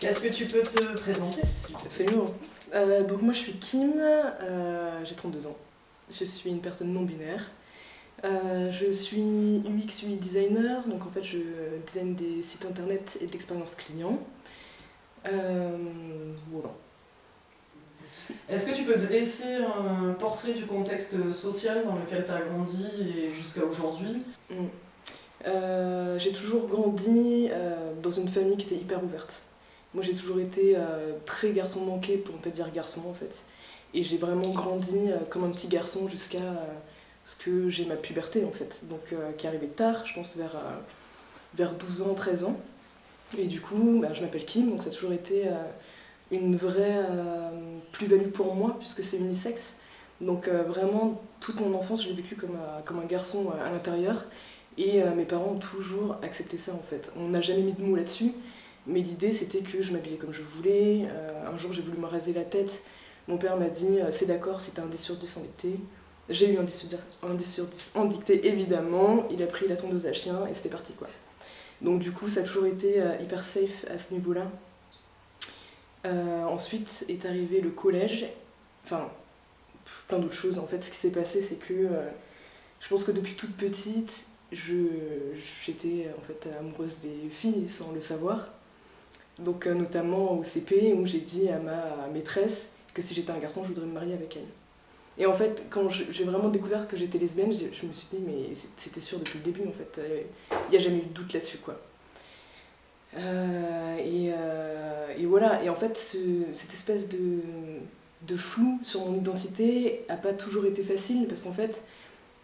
Est-ce que tu peux te présenter? C'est lourd. Donc moi je suis Kim, j'ai 32 ans. Je suis une personne non binaire. Je suis UX UI designer, donc en fait je design des sites internet et de l'expérience client. Voilà. Est-ce que tu peux dresser un portrait du contexte social dans lequel tu as grandi et jusqu'à aujourd'hui? J'ai toujours grandi dans une famille qui était hyper ouverte. Moi j'ai toujours été très garçon manqué, pour ne pas dire garçon en fait. Et j'ai vraiment grandi comme un petit garçon jusqu'à ce que j'ai ma puberté en fait. Donc qui arrivait tard, je pense vers 12 ans, 13 ans. Et du coup, je m'appelle Kim, donc ça a toujours été une vraie plus-value pour moi, puisque c'est unisexe. Donc vraiment, toute mon enfance, je l'ai vécu comme un garçon à l'intérieur. Et mes parents ont toujours accepté ça en fait. On n'a jamais mis de mots là-dessus, mais l'idée c'était que je m'habillais comme je voulais. Un jour j'ai voulu me raser la tête. Mon père m'a dit c'est d'accord si t'as un 10 sur 10 en dictée. J'ai eu un 10 sur 10 en dictée évidemment. Il a pris la tondeuse à chien et c'était parti quoi. Donc du coup ça a toujours été hyper safe à ce niveau-là. Ensuite est arrivé le collège. Enfin, plein d'autres choses en fait. Ce qui s'est passé c'est que je pense que depuis toute petite, j'étais en fait amoureuse des filles sans le savoir. Donc notamment au CP où j'ai dit à ma maîtresse que si j'étais un garçon je voudrais me marier avec elle. Et en fait quand j'ai vraiment découvert que j'étais lesbienne, je me suis dit mais c'était sûr depuis le début en fait, il n'y a jamais eu de doute là-dessus quoi. Et voilà, et en fait cette espèce de flou sur mon identité a pas toujours été facile parce qu'en fait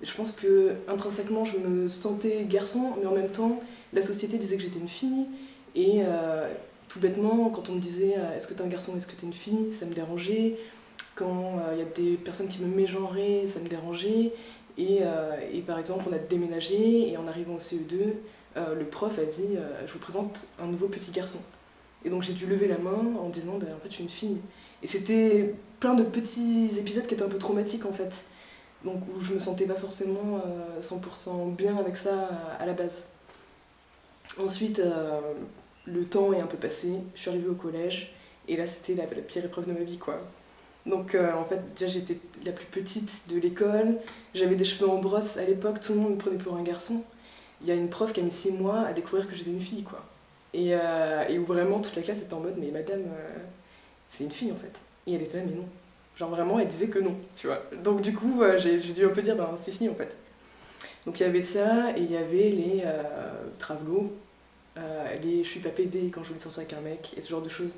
je pense que intrinsèquement je me sentais garçon, mais en même temps la société disait que j'étais une fille et tout bêtement quand on me disait est-ce que t'es un garçon, est-ce que t'es une fille, ça me dérangeait. Quand il y a des personnes qui me mégenraient, ça me dérangeait. Et par exemple on a déménagé et en arrivant au CE2, le prof a dit je vous présente un nouveau petit garçon. Et donc j'ai dû lever la main en disant en fait je suis une fille. Et c'était plein de petits épisodes qui étaient un peu traumatiques en fait. Donc où je me sentais pas forcément 100% bien avec ça à la base. Ensuite, le temps est un peu passé, je suis arrivée au collège, et là c'était la pire épreuve de ma vie quoi. Donc en fait, déjà j'étais la plus petite de l'école, j'avais des cheveux en brosse à l'époque, tout le monde me prenait pour un garçon. Il y a une prof qui a mis 6 mois à découvrir que j'étais une fille quoi. Et où vraiment toute la classe était en mode mais madame, c'est une fille en fait. Et elle était là mais non. Genre vraiment, elle disait que non, tu vois. Donc du coup, j'ai dû un peu dire, si, en fait. Donc il y avait de ça, et il y avait les travelots, les je suis pas pédé quand je voulais sortir avec un mec, et ce genre de choses,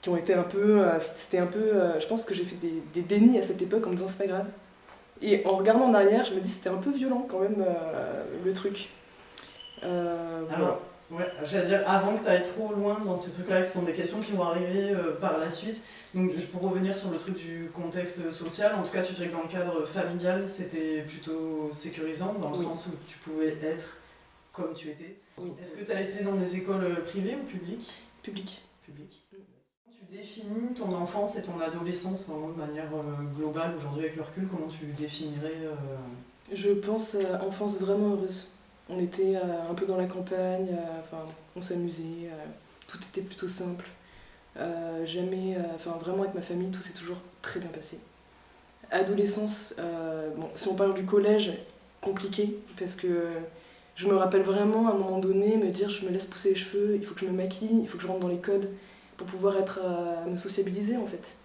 qui ont été un peu... c'était un peu... je pense que j'ai fait des dénis à cette époque en me disant c'est pas grave. Et en regardant en arrière, je me dis c'était un peu violent quand même, le truc. Voilà. Alors, ouais, j'allais dire, avant que tu ailles trop loin dans ces trucs-là, qui sont des questions qui vont arriver par la suite, donc pour revenir sur le truc du contexte social, en tout cas tu dirais que dans le cadre familial, c'était plutôt sécurisant, dans le Oui. sens où tu pouvais être comme tu étais. Oui. Est-ce que tu as été dans des écoles privées ou publiques? Public. Publiques. Tu définis ton enfance et ton adolescence vraiment de manière globale aujourd'hui avec le recul, comment tu définirais Je pense enfance vraiment heureuse. On était un peu dans la campagne, enfin, on s'amusait, tout était plutôt simple. Jamais, vraiment avec ma famille, tout s'est toujours très bien passé. Adolescence, bon, si on parle du collège, compliqué, parce que je me rappelle vraiment à un moment donné me dire je me laisse pousser les cheveux, il faut que je me maquille, il faut que je rentre dans les codes pour pouvoir me sociabiliser en fait.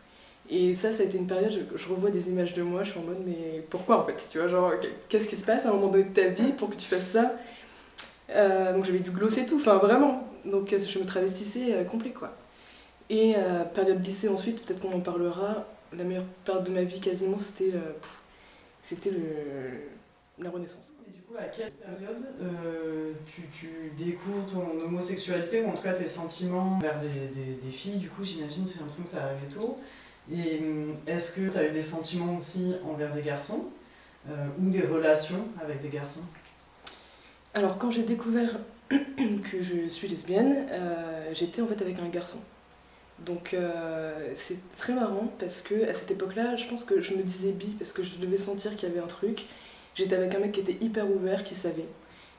Et ça a été une période, je revois des images de moi, je suis en mode mais pourquoi en fait, tu vois, genre qu'est-ce qui se passe à un moment donné de ta vie pour que tu fasses ça. Donc j'avais du gloss et tout, enfin vraiment, donc je me travestissais complet quoi. Et période lycée ensuite, peut-être qu'on en parlera, la meilleure période de ma vie quasiment c'était la renaissance. Et du coup, à quelle période tu découvres ton homosexualité, ou en tout cas tes sentiments vers des filles, du coup j'imagine, j'ai l'impression que ça arrivait tôt. Et est-ce que tu as eu des sentiments aussi envers des garçons ou des relations avec des garçons? Alors quand j'ai découvert que je suis lesbienne, j'étais en fait avec un garçon. Donc c'est très marrant parce que à cette époque-là, je pense que je me disais bi parce que je devais sentir qu'il y avait un truc. J'étais avec un mec qui était hyper ouvert, qui savait.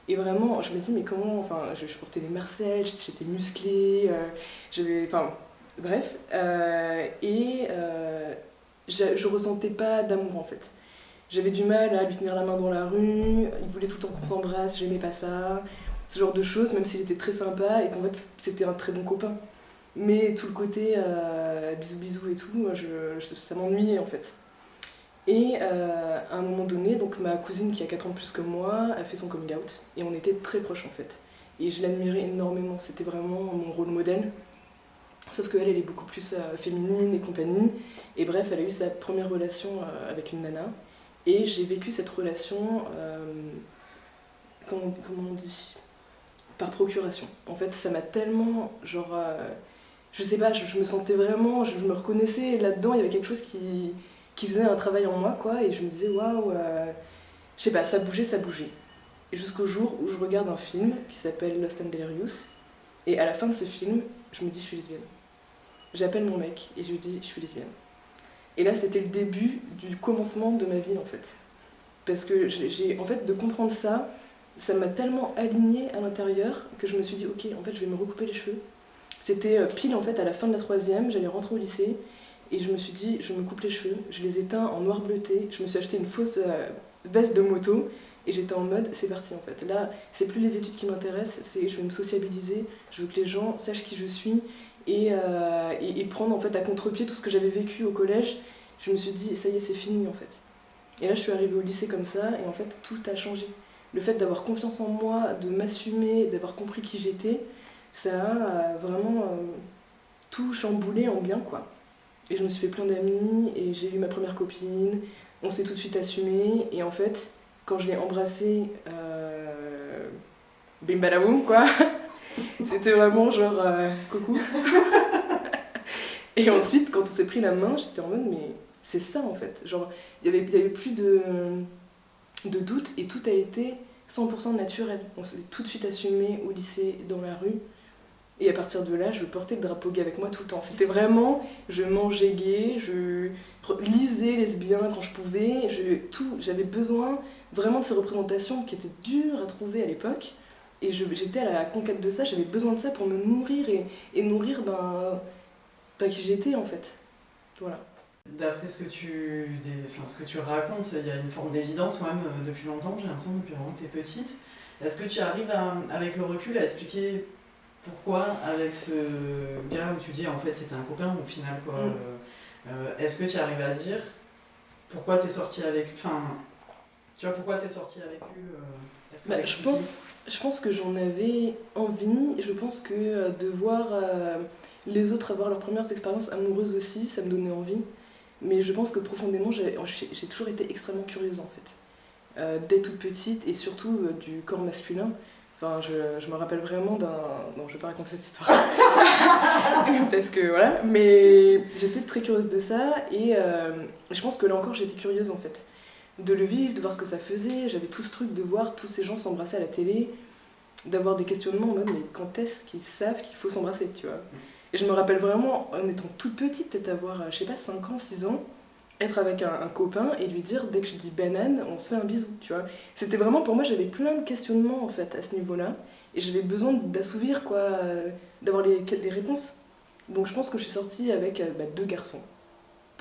Et vraiment, je me dis, mais comment, enfin, je portais des Marcel, j'étais musclée, enfin, bref. Je ressentais pas d'amour en fait. J'avais du mal à lui tenir la main dans la rue, il voulait tout le temps qu'on s'embrasse, j'aimais pas ça, ce genre de choses, même s'il était très sympa et qu'en fait c'était un très bon copain. Mais tout le côté bisous bisous et tout, moi, ça m'ennuyait en fait. Et à un moment donné, donc ma cousine qui a 4 ans de plus que moi a fait son coming out et on était très proches en fait. Et je l'admirais énormément, c'était vraiment mon rôle modèle. Sauf qu'elle, elle est beaucoup plus féminine et compagnie. Et bref, elle a eu sa première relation avec une nana. Et j'ai vécu cette relation, comment on dit, par procuration. En fait, ça m'a tellement, genre, je sais pas, je me sentais vraiment, je me reconnaissais là-dedans, il y avait quelque chose qui faisait un travail en moi, quoi, et je me disais, waouh, je sais pas, ça bougeait, ça bougeait. Et jusqu'au jour où je regarde un film qui s'appelle Lost and Delirious, et à la fin de ce film, je me dis, je suis lesbienne. J'appelle mon mec et je lui dis, je suis lesbienne. Et là, c'était le début du commencement de ma vie, en fait. Parce que en fait, de comprendre ça, ça m'a tellement alignée à l'intérieur que je me suis dit, ok, en fait, je vais me recouper les cheveux. C'était pile, en fait, à la fin de la 3e, j'allais rentrer au lycée, et je me suis dit, je me coupe les cheveux, je les éteins en noir bleuté, je me suis acheté une fausse veste de moto, et j'étais en mode, c'est parti, en fait. Là, c'est plus les études qui m'intéressent, c'est je vais me sociabiliser, je veux que les gens sachent qui je suis, et prendre en fait à contre-pied tout ce que j'avais vécu au collège. Je me suis dit ça y est, c'est fini en fait. Et là je suis arrivée au lycée comme ça et en fait tout a changé. Le fait d'avoir confiance en moi, de m'assumer, d'avoir compris qui j'étais, ça a vraiment tout chamboulé en bien quoi. Et je me suis fait plein d'amis et j'ai eu ma première copine, on s'est tout de suite assumé et en fait quand je l'ai embrassée, bim badaboum quoi. C'était vraiment genre coucou. Et ensuite, quand on s'est pris la main, j'étais en mode mais c'est ça en fait. Genre, il y avait plus de doute et tout a été 100% naturel. On s'est tout de suite assumé au lycée, dans la rue. Et à partir de là, je portais le drapeau gay avec moi tout le temps. C'était vraiment, je mangeais gay, je lisais lesbien quand je pouvais. J'avais besoin vraiment de ces représentations qui étaient dures à trouver à l'époque. Et j'étais à la conquête de ça, j'avais besoin de ça pour me nourrir et nourrir qui j'étais en fait. Voilà. D'après ce que tu racontes, il y a une forme d'évidence quand même depuis longtemps, j'ai l'impression depuis vraiment que t'es petite. Est-ce que tu arrives avec le recul à expliquer pourquoi avec ce gars où tu dis en fait c'était un copain au final quoi, est-ce que tu arrives à dire pourquoi t'es sortie avec pourquoi t'es sortie avec lui je pense que j'en avais envie, je pense que de voir les autres avoir leurs premières expériences amoureuses aussi, ça me donnait envie. Mais je pense que profondément, j'ai toujours été extrêmement curieuse en fait. Dès toute petite et surtout du corps masculin. Enfin, je me rappelle vraiment d'un... Non, je vais pas raconter cette histoire. Parce que voilà. Mais j'étais très curieuse de ça et je pense que là encore, j'étais curieuse en fait. De le vivre, de voir ce que ça faisait. J'avais tout ce truc de voir tous ces gens s'embrasser à la télé, d'avoir des questionnements en mode mais quand est-ce qu'ils savent qu'il faut s'embrasser, tu vois. Et je me rappelle vraiment, en étant toute petite, peut-être avoir, je sais pas, 5 ans, 6 ans, être avec un copain et lui dire, dès que je dis banane, on se fait un bisou, tu vois. C'était vraiment, pour moi, j'avais plein de questionnements, en fait, à ce niveau-là. Et j'avais besoin d'assouvir, quoi, d'avoir les réponses. Donc je pense que je suis sortie avec 2 garçons.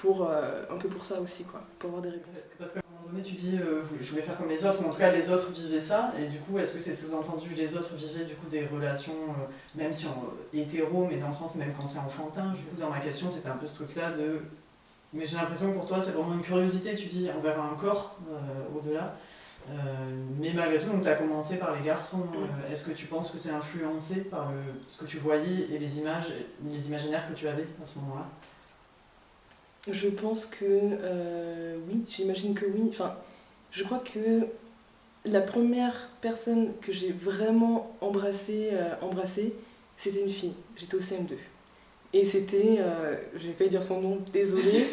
Un peu pour ça aussi, quoi, pour avoir des réponses. Parce qu'à un moment donné, tu dis je voulais faire comme les autres, ou en tout cas les autres vivaient ça, et du coup, est-ce que c'est sous-entendu les autres vivaient du coup des relations, même si hétéro, mais dans le sens même quand c'est enfantin. Du coup, dans ma question, c'était un peu ce truc-là de. Mais j'ai l'impression que pour toi, c'est vraiment une curiosité, tu dis, envers un corps au-delà. Mais malgré tout, tu as commencé par les garçons. Est-ce que tu penses que c'est influencé par ce que tu voyais et les imaginaires que tu avais à ce moment-là? Je pense que oui, j'imagine que oui. Enfin, je crois que la première personne que j'ai vraiment embrassée, c'était une fille. J'étais au CM2. Et c'était, j'ai failli dire son nom, désolée.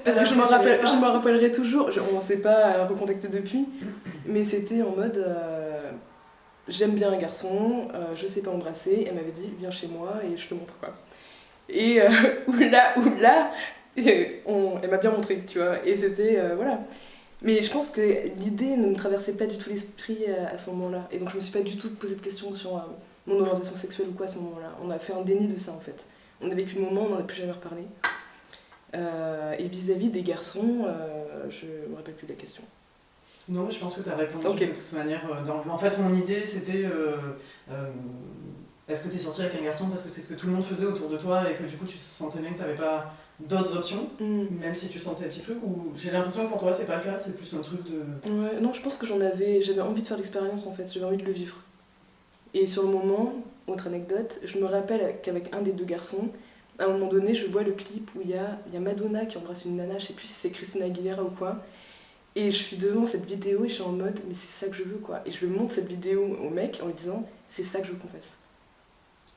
Parce que je me rappellerai toujours, on ne s'est pas recontacté depuis, mais c'était en mode j'aime bien un garçon, je sais pas embrasser, elle m'avait dit viens chez moi et je te montre quoi. Et oula, elle m'a bien montré, tu vois, et c'était, voilà. Mais je pense que l'idée ne me traversait pas du tout l'esprit à ce moment-là. Et donc je me suis pas du tout posé de questions sur mon orientation sexuelle ou quoi à ce moment-là. On a fait un déni de ça en fait. On a vécu le moment, on n'en a plus jamais reparlé. Et vis-à-vis des garçons, je me rappelle plus de la question. Non, mais je pense que tu as répondu de toute manière. En fait, mon idée, c'était est-ce que tu es sortie avec un garçon parce que c'est ce que tout le monde faisait autour de toi et que du coup, tu sentais bien que tu n'avais pas d'autres options, même si tu sentais des petits trucs, ou j'ai l'impression que pour toi, c'est pas le cas, c'est plus un truc de... Ouais, non, je pense que j'avais envie de faire l'expérience en fait, j'avais envie de le vivre. Et sur le moment, autre anecdote, je me rappelle qu'avec un des deux garçons, à un moment donné, je vois le clip où il y a Madonna qui embrasse une nana, je sais plus si c'est Christina Aguilera ou quoi. Et je suis devant cette vidéo et je suis en mode, mais c'est ça que je veux quoi. Et je lui montre cette vidéo au mec en lui disant, c'est ça que je veux qu'on fasse.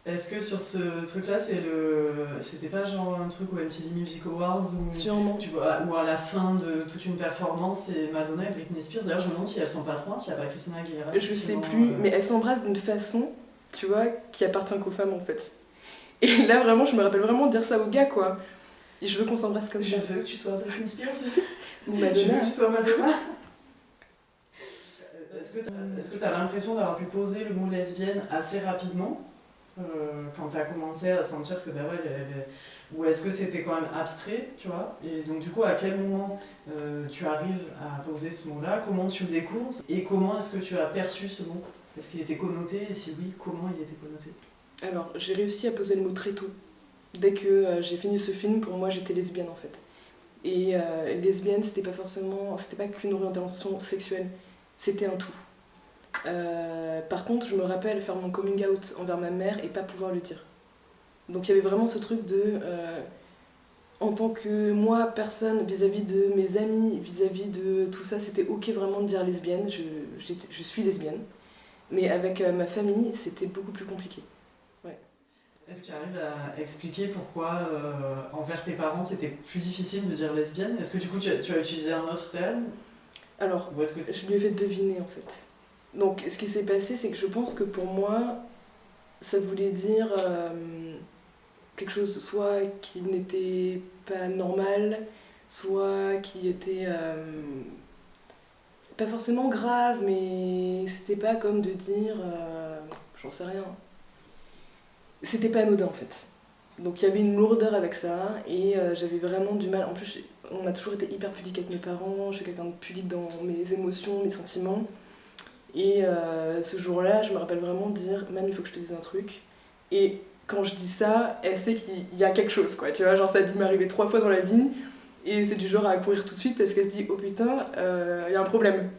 Est-ce que sur ce truc-là, c'était pas genre un truc au MTV Music Awards où, sûrement. Tu vois, où à la fin de toute une performance, c'est Madonna et Britney Spears. D'ailleurs, je me demande si elles sont pas trois, s'il n'y a pas Christina Aguilera. Je sais plus, mais elles s'embrassent d'une façon, tu vois, qui appartient qu'aux femmes en fait. Et là, vraiment, je me rappelle vraiment de dire ça aux gars quoi. Et je veux qu'on s'embrasse comme ça. Je veux que tu sois Britney Spears. Ou Madonna. Je veux que tu sois Madonna. Est-ce que tu as l'impression d'avoir pu poser le mot lesbienne assez rapidement quand tu as commencé à sentir que bah ouais, ou est-ce que c'était quand même abstrait, tu vois? Et donc du coup, à quel moment tu arrives à poser ce mot-là? Comment tu le découvres? Et comment est-ce que tu as perçu ce mot? Est-ce qu'il était connoté? Et si oui, comment il était connoté? Alors, j'ai réussi à poser le mot très tôt. Dès que j'ai fini ce film, pour moi, j'étais lesbienne en fait. Et lesbienne, c'était pas qu'une orientation sexuelle, c'était un tout. Par contre, je me rappelle faire mon coming out envers ma mère et pas pouvoir le dire. Donc il y avait vraiment ce truc de, en tant que moi, personne, vis-à-vis de mes amis, vis-à-vis de tout ça, c'était ok vraiment de dire lesbienne, je suis lesbienne. Mais avec ma famille, c'était beaucoup plus compliqué. Ouais. Est-ce que tu arrives à expliquer pourquoi, envers tes parents, c'était plus difficile de dire lesbienne? Est-ce que du coup, tu as utilisé un autre terme? Alors, je lui ai fait deviner en fait. Donc, ce qui s'est passé, c'est que je pense que pour moi, ça voulait dire quelque chose soit qui n'était pas normal, soit qui était pas forcément grave, mais c'était pas comme de dire, j'en sais rien. C'était pas anodin en fait. Donc il y avait une lourdeur avec ça et j'avais vraiment du mal. En plus, on a toujours été hyper pudique avec mes parents, je suis quelqu'un de pudique dans mes émotions, mes sentiments. Et ce jour-là, je me rappelle vraiment de dire, même il faut que je te dise un truc. Et quand je dis ça, elle sait qu'il y a quelque chose, quoi. Tu vois, genre ça a dû m'arriver 3 fois dans la vie. Et c'est du genre à courir tout de suite parce qu'elle se dit, oh putain, il y a un problème.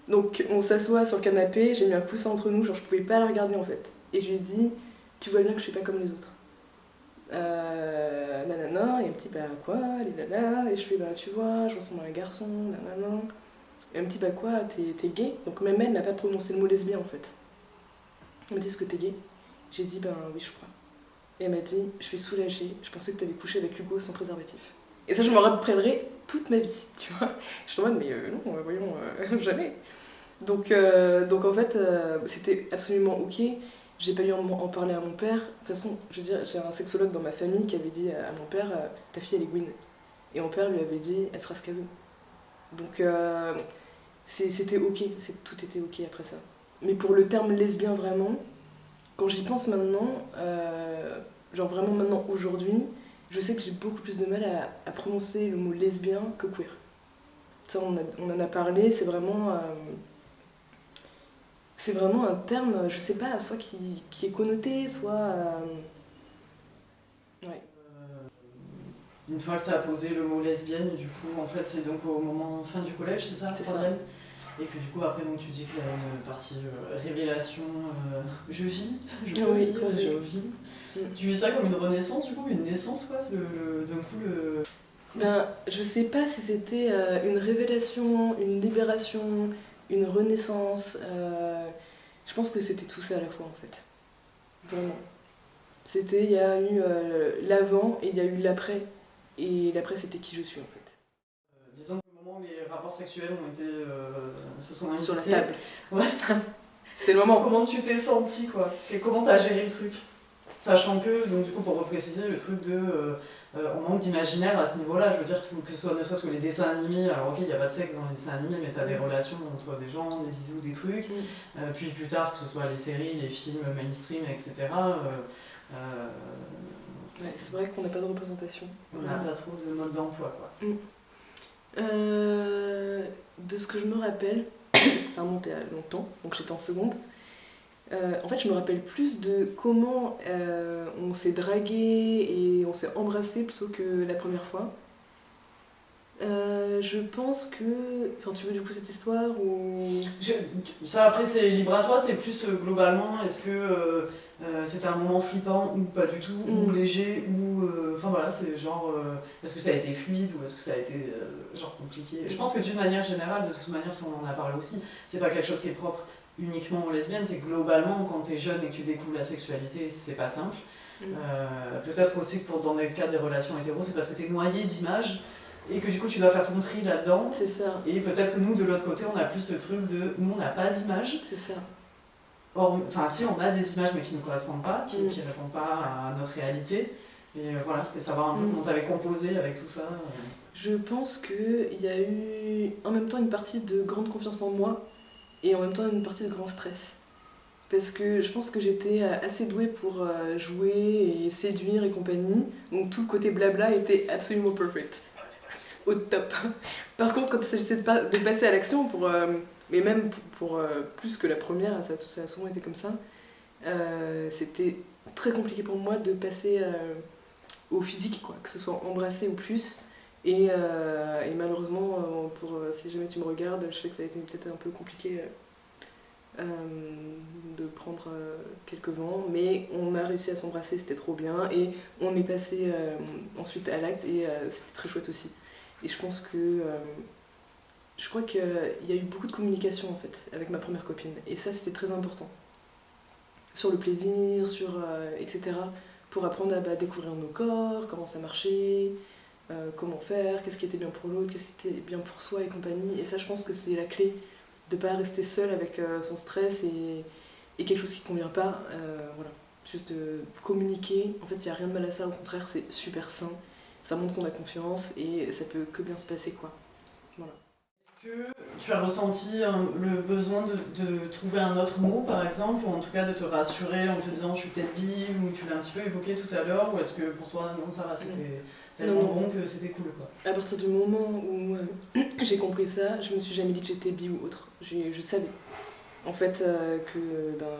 Donc on s'assoit sur le canapé, j'ai mis un coussin entre nous, genre je pouvais pas la regarder en fait. Et je lui ai dit, tu vois bien que je suis pas comme les autres. Nanana, et elle me dit, bah quoi, les lala. Et je fais, bah tu vois, je ressemble à un garçon, nanana. Et elle me dit, bah quoi, t'es gay? Donc même elle n'a pas prononcé le mot lesbien en fait. Elle m'a dit, est-ce que t'es gay? J'ai dit, ben oui, je crois. Et elle m'a dit, je suis soulagée, je pensais que t'avais couché avec Hugo sans préservatif. Et ça, je m'en rappellerai toute ma vie, tu vois. Je suis en mode, mais non, voyons, jamais. Donc en fait, c'était absolument ok. J'ai pas eu à en parler à mon père. De toute façon, je veux dire, j'ai un sexologue dans ma famille qui avait dit à mon père, ta fille elle est Gwyn. Et mon père lui avait dit, elle sera ce qu'elle veut. Donc c'était ok, tout était ok après ça. Mais pour le terme lesbien vraiment, quand j'y pense maintenant, genre vraiment maintenant aujourd'hui, je sais que j'ai beaucoup plus de mal à prononcer le mot lesbien que queer. Ça on en a parlé, c'est vraiment un terme, je sais pas, soit qui est connoté, soit... Ouais. Une fois que tu as posé le mot lesbienne, du coup, en fait, c'est donc au moment fin du collège, c'est ça, troisième? Et que du coup, après, donc, tu dis qu'il y a une partie révélation, je vis, je peux oui, vivre, je vis. Tu vis ça comme une renaissance, du coup, une naissance, quoi, d'un coup, le... Ben, je sais pas si c'était une révélation, une libération, une renaissance. Je pense que c'était tout ça à la fois, en fait. Vraiment. Il y a eu l'avant et il y a eu l'après. Et l'après, c'était qui je suis, en fait. Disons que le moment où les rapports sexuels ont été... se sont invités. Sur la table. Ouais. C'est le moment. Comment tu t'es sentie, quoi? Et comment t'as géré le truc? Sachant que, donc du coup, pour repréciser le truc de... on manque d'imaginaire à ce niveau-là, je veux dire, que ce soit ne serait-ce que les dessins animés, alors ok, il n'y a pas de sexe dans les dessins animés, mais t'as des relations entre des gens, des bisous, des trucs, puis plus tard, que ce soit les séries, les films mainstream, etc., ouais, c'est vrai qu'on n'a pas de représentation. On n'a pas trop de mode d'emploi, quoi. De ce que je me rappelle, parce que ça remontait à longtemps, donc j'étais en seconde, en fait je me rappelle plus de comment on s'est dragué et on s'est embrassé plutôt que la première fois. Je pense que... Enfin, tu veux du coup cette histoire ou... Ça après c'est libre à toi, c'est plus globalement, est-ce que c'était un moment flippant ou pas du tout, ou léger, ou... Enfin voilà, c'est genre... est-ce que ça a été fluide ou est-ce que ça a été genre compliqué? Je pense que d'une manière générale, de toute manière, si on en a parlé aussi, c'est pas quelque chose qui est propre uniquement aux lesbiennes, c'est que globalement, quand t'es jeune et que tu découvres la sexualité, c'est pas simple. Peut-être aussi que dans le cas des relations hétéros, c'est parce que t'es noyé d'images et que du coup tu dois faire ton tri là-dedans. C'est ça. Et peut-être que nous, de l'autre côté, on a plus ce truc de... Nous, on n'a pas d'image. C'est ça. Or, enfin, si, on a des images, mais qui ne correspondent pas, qui ne répondent pas à notre réalité. Et voilà, c'était savoir un peu comment t'avais composé avec tout ça. Je pense qu'il y a eu en même temps une partie de grande confiance en moi et en même temps une partie de grand stress. Parce que je pense que j'étais assez douée pour jouer et séduire et compagnie. Donc tout le côté blabla était absolument perfect. Au top. Par contre, quand il s'agissait de passer à l'action, mais même pour plus que la première, ça a souvent été comme ça, c'était très compliqué pour moi de passer au physique, quoi, que ce soit embrasser ou plus. Et malheureusement, si jamais tu me regardes, je sais que ça a été peut-être un peu compliqué de prendre quelques vents, mais on a réussi à s'embrasser, c'était trop bien, et on est passé ensuite à l'acte, et c'était très chouette aussi. Et je pense que... je crois qu'il y a eu beaucoup de communication en fait avec ma première copine, et ça c'était très important. Sur le plaisir, etc. Pour apprendre à découvrir nos corps, comment ça marchait, comment faire, qu'est-ce qui était bien pour l'autre, qu'est-ce qui était bien pour soi et compagnie. Et ça, je pense que c'est la clé, de pas rester seul avec son stress et quelque chose qui ne convient pas. Voilà. Juste de communiquer. En fait, il n'y a rien de mal à ça, au contraire, c'est super sain. Ça montre qu'on a confiance et ça peut que bien se passer, quoi. Voilà. Est-ce que tu as ressenti le besoin de trouver un autre mot, par exemple, ou en tout cas de te rassurer en te disant je suis peut-être bi, ou tu l'as un petit peu évoqué tout à l'heure, ou est-ce que pour toi, non, ça va, c'était tellement bon que c'était cool, quoi. À partir du moment où j'ai compris ça, je me suis jamais dit que j'étais bi ou autre. Je savais, en fait, que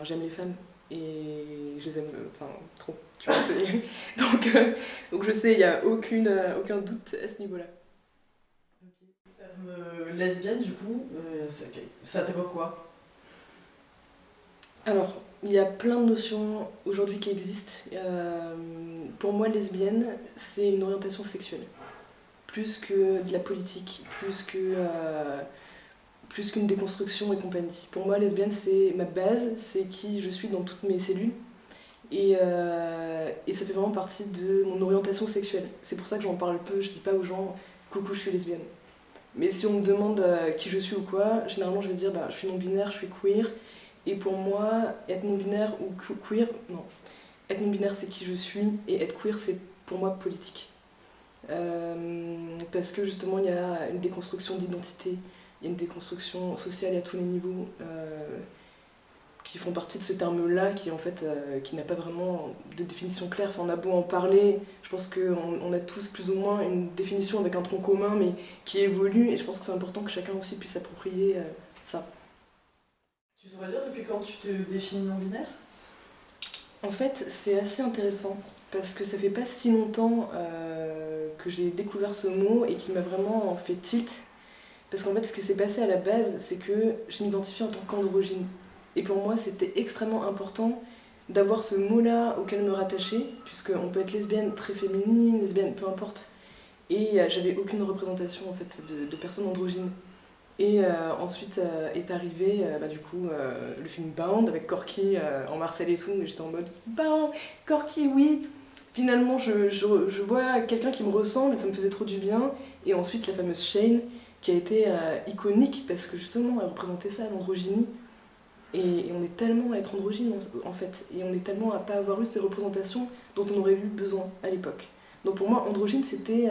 j'aime les femmes et je les aime trop, tu vois. Donc je sais, il n'y a aucun doute à ce niveau-là. Lesbienne, du coup, ça t'évoque quoi? Alors, il y a plein de notions aujourd'hui qui existent. Pour moi, lesbienne, c'est une orientation sexuelle. Plus que de la politique, plus qu'une déconstruction et compagnie. Pour moi, lesbienne, c'est ma base, c'est qui je suis dans toutes mes cellules. Et ça fait vraiment partie de mon orientation sexuelle. C'est pour ça que j'en parle peu, je dis pas aux gens « coucou, je suis lesbienne ». Mais si on me demande qui je suis ou quoi, généralement je vais dire je suis non-binaire, je suis queer. Et pour moi, être non-binaire ou queer, non. Être non-binaire, c'est qui je suis, et être queer, c'est pour moi politique. Parce que justement, il y a une déconstruction d'identité, il y a une déconstruction sociale à tous les niveaux, qui font partie de ce terme-là, qui en fait, qui n'a pas vraiment de définition claire. Enfin, on a beau en parler, je pense qu'on a tous plus ou moins une définition avec un tronc commun, mais qui évolue, et je pense que c'est important que chacun aussi puisse s'approprier ça. Tu saurais dire depuis quand tu te définis non-binaire? En fait, c'est assez intéressant, parce que ça fait pas si longtemps que j'ai découvert ce mot et qui m'a vraiment fait tilt. Parce qu'en fait, ce qui s'est passé à la base, c'est que je m'identifie en tant qu'androgyne. Et pour moi, c'était extrêmement important d'avoir ce mot-là auquel me rattacher, puisqu'on peut être lesbienne très féminine, lesbienne, peu importe. Et j'avais aucune représentation en fait, de personnes androgynes. Et ensuite est arrivé le film Bound avec Corky en Marcel et tout, et j'étais en mode Bound, Corky, oui. Finalement, je vois quelqu'un qui me ressemble et ça me faisait trop du bien. Et ensuite, la fameuse Shane, qui a été iconique parce que justement, elle représentait ça, l'androgynie. Et on est tellement à être androgyne en fait, et on est tellement à pas avoir eu ces représentations dont on aurait eu besoin à l'époque. Donc pour moi, androgyne, c'était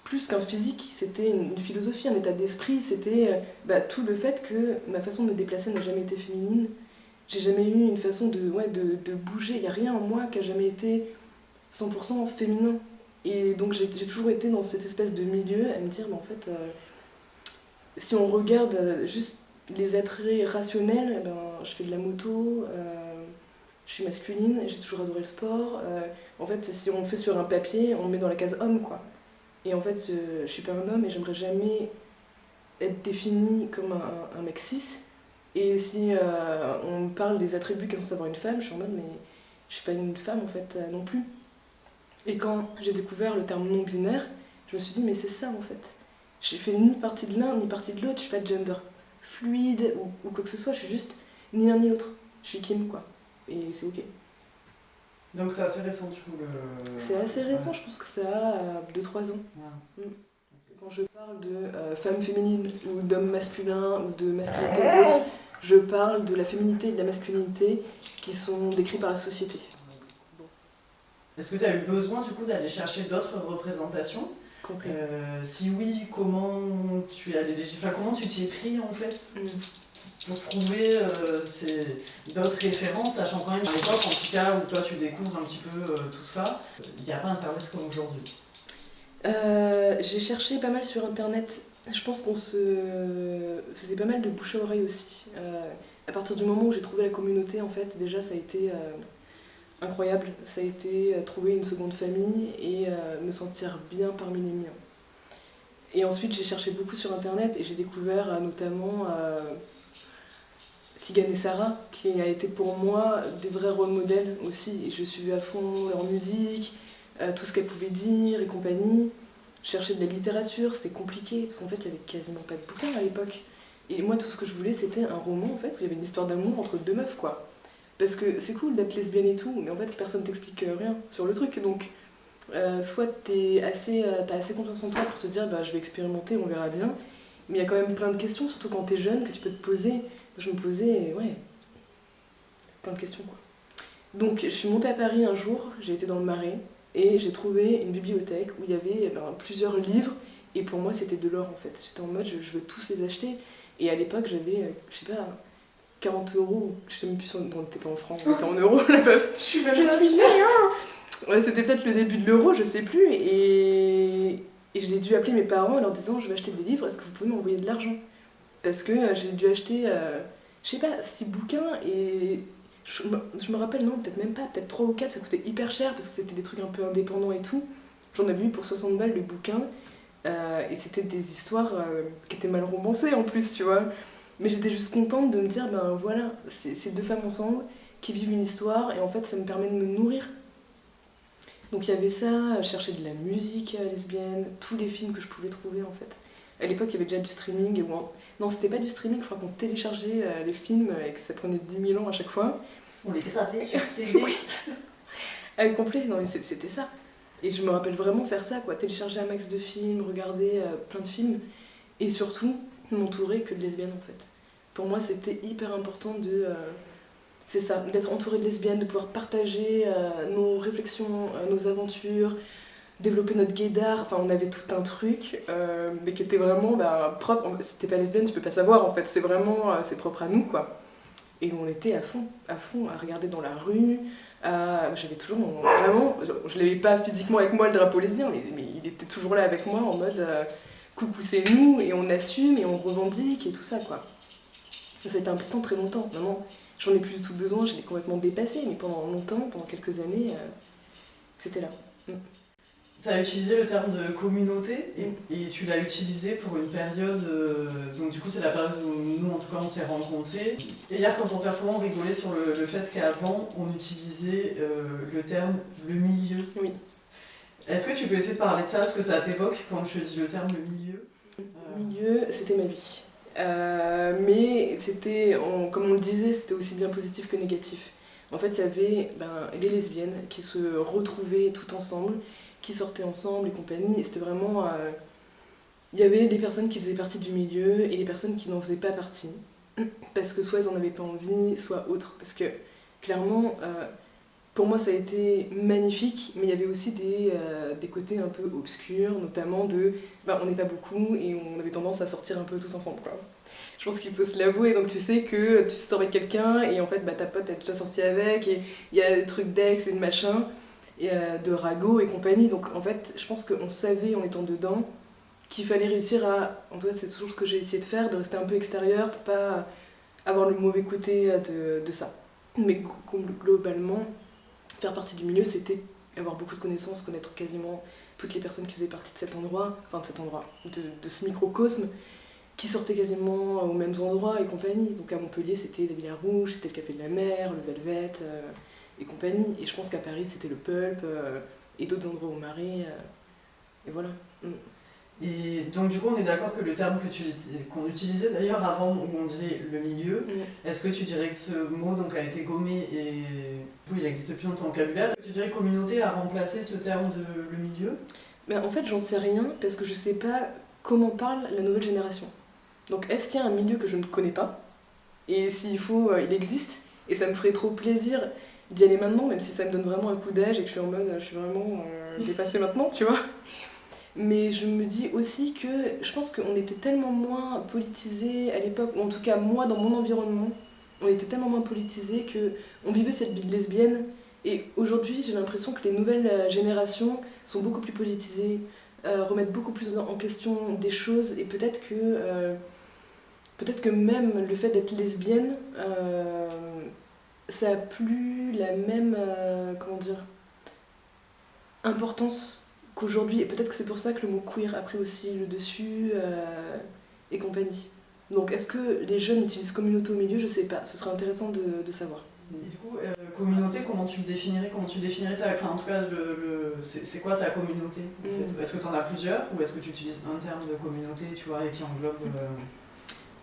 plus qu'un physique, c'était une philosophie, un état d'esprit, c'était tout le fait que ma façon de me déplacer n'a jamais été féminine. J'ai jamais eu une façon de bouger, il n'y a rien en moi qui a jamais été 100% féminin. Et donc j'ai toujours été dans cette espèce de milieu à me dire, en fait, si on regarde juste les attraits rationnels, je fais de la moto, je suis masculine, j'ai toujours adoré le sport. En fait, si on le fait sur un papier, on le met dans la case homme, quoi. Et en fait, je suis pas un homme et j'aimerais jamais être définie comme un mec cis. Et si on me parle des attributs qu'est censée avoir une femme, je suis en mode, mais je suis pas une femme en fait non plus. Et quand j'ai découvert le terme non-binaire, je me suis dit, mais c'est ça en fait. J'ai fait ni partie de l'un ni partie de l'autre, je suis pas de gender fluide ou quoi que ce soit, je suis juste ni l'un ni l'autre. Je suis Kim quoi. Et c'est ok. Donc c'est assez récent du coup C'est assez récent, je pense que ça a 2-3 ans. Ouais. Quand je parle de femme féminine ou d'homme masculin ou de masculinité ou autre, je parle de la féminité et de la masculinité qui sont décrits par la société. Est-ce que tu as eu besoin du coup d'aller chercher d'autres représentations ? Complet. Si oui, comment tu es allé comment tu t'y es pris en fait pour trouver d'autres références, sachant quand même à l'époque en tout cas où toi tu découvres un petit peu tout ça, il n'y a pas internet comme aujourd'hui. J'ai cherché pas mal sur internet. Je pense qu'on se faisait pas mal de bouche à oreille aussi. À partir du moment où j'ai trouvé la communauté, en fait, déjà ça a été incroyable. Ça a été trouver une seconde famille et me sentir bien parmi les miens. Et ensuite j'ai cherché beaucoup sur internet et j'ai découvert notamment Tigane et Sarah, qui a été pour moi des vrais rôles modèles aussi. Et je suivais à fond leur musique, tout ce qu'elles pouvaient dire et compagnie. Chercher de la littérature, c'était compliqué, parce qu'en fait, il n'y avait quasiment pas de bouquins à l'époque. Et moi, tout ce que je voulais, c'était un roman, en fait, où il y avait une histoire d'amour entre deux meufs, quoi. Parce que c'est cool d'être lesbienne et tout, mais en fait, personne t'explique rien sur le truc. Donc, soit t'as assez confiance en toi pour te dire, je vais expérimenter, on verra bien. Mais il y a quand même plein de questions, surtout quand t'es jeune, que tu peux te poser. Je me posais, plein de questions, quoi. Donc, je suis montée à Paris un jour, j'ai été dans le Marais, et j'ai trouvé une bibliothèque où il y avait plusieurs livres, et pour moi c'était de l'or en fait. J'étais en mode je veux tous les acheter, et à l'époque j'avais, je sais pas, 40€, je sais même plus, on n'était pas en francs, on était en euros la meuf. Je suis bien. Ouais, c'était peut-être le début de l'euro, je sais plus, et j'ai dû appeler mes parents en leur disant je vais acheter des livres, est-ce que vous pouvez m'envoyer de l'argent ? Parce que j'ai dû acheter, je sais pas, 6 bouquins, et je me rappelle, non, peut-être même pas, peut-être 3 ou 4, ça coûtait hyper cher parce que c'était des trucs un peu indépendants et tout. J'en avais eu pour 60 balles le bouquin, et c'était des histoires qui étaient mal romancées en plus, tu vois. Mais j'étais juste contente de me dire, voilà, c'est deux femmes ensemble qui vivent une histoire, et en fait ça me permet de me nourrir. Donc il y avait ça, chercher de la musique lesbienne, tous les films que je pouvais trouver en fait. À l'époque, il y avait déjà du streaming. Non, c'était pas du streaming, je crois qu'on téléchargeait les films et que ça prenait 10 000 ans à chaque fois. On les gravait sur CD. Oui. Complet, non mais c'était ça. Et je me rappelle vraiment faire ça, quoi. Télécharger un max de films, regarder plein de films. Et surtout, m'entourer que de lesbiennes, en fait. Pour moi, c'était hyper important c'est ça, d'être entourée de lesbiennes, de pouvoir partager nos réflexions, nos aventures, développer notre gaydar. Enfin, on avait tout un truc, mais qui était vraiment propre. Si t'es pas lesbienne, tu peux pas savoir, en fait. C'est vraiment, c'est propre à nous, quoi. Et on était à fond, à regarder dans la rue. J'avais toujours vraiment, je l'avais pas physiquement avec moi le drapeau lesbien, mais il était toujours là avec moi en mode coucou c'est nous, et on assume et on revendique et tout ça, quoi. Ça a été important très longtemps. Maintenant, j'en ai plus du tout besoin, je l'ai complètement dépassé, mais pendant longtemps, pendant quelques années, c'était là. Tu as utilisé le terme de communauté et tu l'as utilisé pour une période, donc du coup c'est la période où nous en tout cas on s'est rencontrés. Et hier quand on s'est retrouvés on rigolait sur le fait qu'avant on utilisait le terme le milieu. Oui. Est-ce que tu peux essayer de parler de ça, ce que ça t'évoque quand je dis le terme le milieu ? Le milieu, c'était ma vie. Mais c'était, comme on le disait, c'était aussi bien positif que négatif. En fait, il y avait les lesbiennes qui se retrouvaient toutes ensemble, qui sortaient ensemble et compagnie. Et c'était vraiment... il y avait des personnes qui faisaient partie du milieu et des personnes qui n'en faisaient pas partie. parce que soit ils en avaient pas envie, soit autre. Parce que clairement, pour moi ça a été magnifique, mais il y avait aussi des côtés un peu obscurs, notamment on n'est pas beaucoup et on avait tendance à sortir un peu tout ensemble, quoi. Je pense qu'il faut se l'avouer, donc tu sais que tu sors avec quelqu'un et en fait ta pote est déjà sortie avec et il y a des trucs d'ex et de machin, et de ragots et compagnie. Donc en fait, je pense qu'on savait en étant dedans qu'il fallait réussir en tout cas c'est toujours ce que j'ai essayé de faire, de rester un peu extérieur pour pas avoir le mauvais côté de ça. Mais globalement, faire partie du milieu, c'était avoir beaucoup de connaissances, connaître quasiment toutes les personnes qui faisaient partie de cet endroit, de ce microcosme, qui sortaient quasiment aux mêmes endroits et compagnie. Donc à Montpellier, c'était la Villa Rouge, c'était le Café de la Mer, le Velvet et compagnie. Et je pense qu'à Paris, c'était le Pulp et d'autres endroits au Marais. Et voilà. Et donc du coup on est d'accord que le terme qu'on utilisait d'ailleurs avant où on disait le milieu, est-ce que tu dirais que ce mot donc a été gommé et du coup il n'existe plus dans ton vocabulaire? Tu dirais que communauté a remplacé ce terme de le milieu? Ben, en fait j'en sais rien parce que je sais pas comment parle la nouvelle génération. Donc est-ce qu'il y a un milieu que je ne connais pas? Et s'il faut, il existe, et ça me ferait trop plaisir d'y aller maintenant, même si ça me donne vraiment un coup d'âge et que je suis en mode je suis vraiment dépassée maintenant, tu vois. Mais je me dis aussi que je pense qu'on était tellement moins politisés à l'époque, ou en tout cas moi dans mon environnement, on était tellement moins politisés qu'on vivait cette vie de lesbienne. Et aujourd'hui j'ai l'impression que les nouvelles générations sont beaucoup plus politisées, remettent beaucoup plus en question des choses, et peut-être que même le fait d'être lesbienne, ça a plus la même comment dire, importance qu'aujourd'hui, et peut-être que c'est pour ça que le mot queer a pris aussi le dessus et compagnie. Donc est-ce que les jeunes utilisent communauté au milieu? Je sais pas, ce serait intéressant de savoir. Et du coup, communauté, comment tu le définirais? Comment tu définirais enfin en tout cas, c'est quoi ta communauté en fait? Est-ce que tu en as plusieurs ou est-ce que tu utilises un terme de communauté, tu vois, et qui englobe...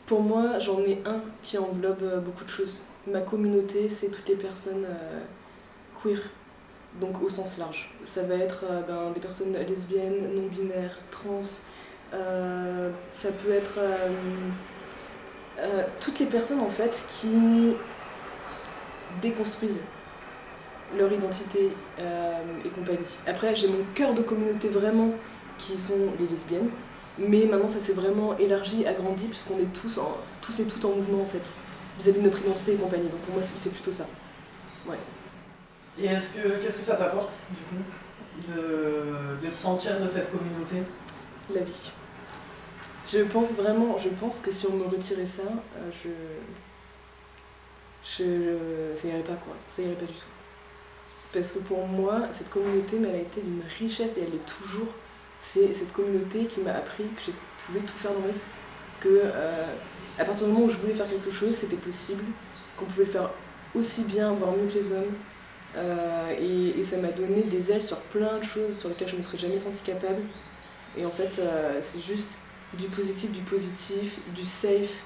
Pour moi, j'en ai un qui englobe beaucoup de choses. Ma communauté, c'est toutes les personnes queer, donc au sens large. Ça va être des personnes lesbiennes, non-binaires, trans, ça peut être toutes les personnes en fait qui déconstruisent leur identité et compagnie. Après, j'ai mon cœur de communauté vraiment qui sont les lesbiennes, mais maintenant ça s'est vraiment élargi, agrandi, puisqu'on est tous et toutes en mouvement en fait, vis-à-vis de notre identité et compagnie. Donc pour moi, c'est plutôt ça. Ouais. Et qu'est-ce que ça t'apporte, du coup, de te sentir de cette communauté? La vie. Je pense que si on me retirait ça, ça irait pas, quoi. Ça irait pas du tout. Parce que pour moi, cette communauté, elle a été d'une richesse, et elle est toujours. C'est cette communauté qui m'a appris que je pouvais tout faire dans ma vie. Que à partir du moment où je voulais faire quelque chose, c'était possible, qu'on pouvait le faire aussi bien, voire mieux que les hommes. Et ça m'a donné des ailes sur plein de choses sur lesquelles je ne me serais jamais sentie capable. Et en fait, c'est juste du positif, du safe,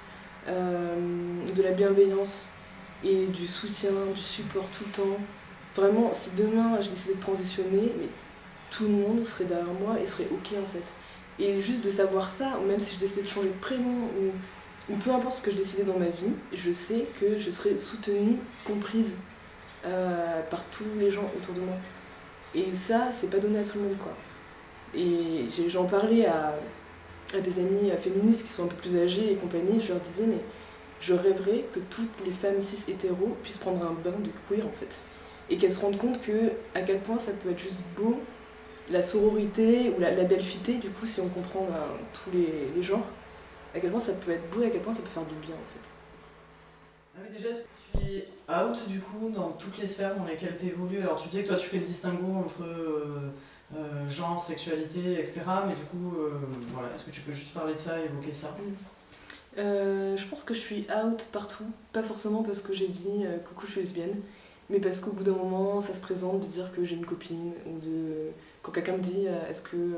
de la bienveillance et du soutien, du support tout le temps. Vraiment, si demain je décidais de transitionner, mais tout le monde serait derrière moi et serait ok en fait. Et juste de savoir ça, ou même si je décidais de changer de prénom, ou peu importe ce que je décidais dans ma vie, je sais que je serais soutenue, comprise par tous les gens autour de moi. Et ça, c'est pas donné à tout le monde, quoi. Et j'en parlais à des amis féministes qui sont un peu plus âgées et compagnie, je leur disais, mais je rêverais que toutes les femmes cis hétéros puissent prendre un bain de queer en fait. Et qu'elles se rendent compte à quel point ça peut être juste beau, la sororité ou la delphité, du coup, si on comprend tous les genres, à quel point ça peut être beau et à quel point ça peut faire du bien en fait. Ah oui, déjà, est-ce que tu es out du coup dans toutes les sphères dans lesquelles tu évolues? Alors tu disais que toi tu fais le distinguo entre genre, sexualité, etc. Mais du coup, voilà, est-ce que tu peux juste parler de ça, évoquer ça? Je pense que je suis out partout, pas forcément parce que j'ai dit coucou je suis lesbienne, mais parce qu'au bout d'un moment ça se présente de dire que j'ai une copine, ou quand quelqu'un me dit est-ce que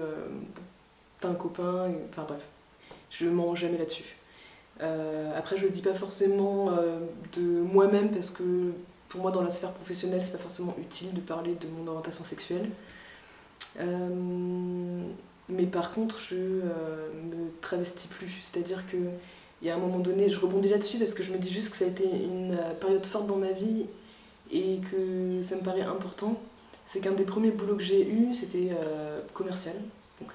t'as un copain, enfin bref, je mens jamais là-dessus. Après je le dis pas forcément de moi-même parce que pour moi dans la sphère professionnelle c'est pas forcément utile de parler de mon orientation sexuelle. Mais par contre je me travestis plus, c'est-à-dire que Et à un moment donné, je rebondis là-dessus parce que je me dis juste que ça a été une période forte dans ma vie et que ça me paraît important. C'est qu'un des premiers boulots que j'ai eu, c'était commercial. Donc,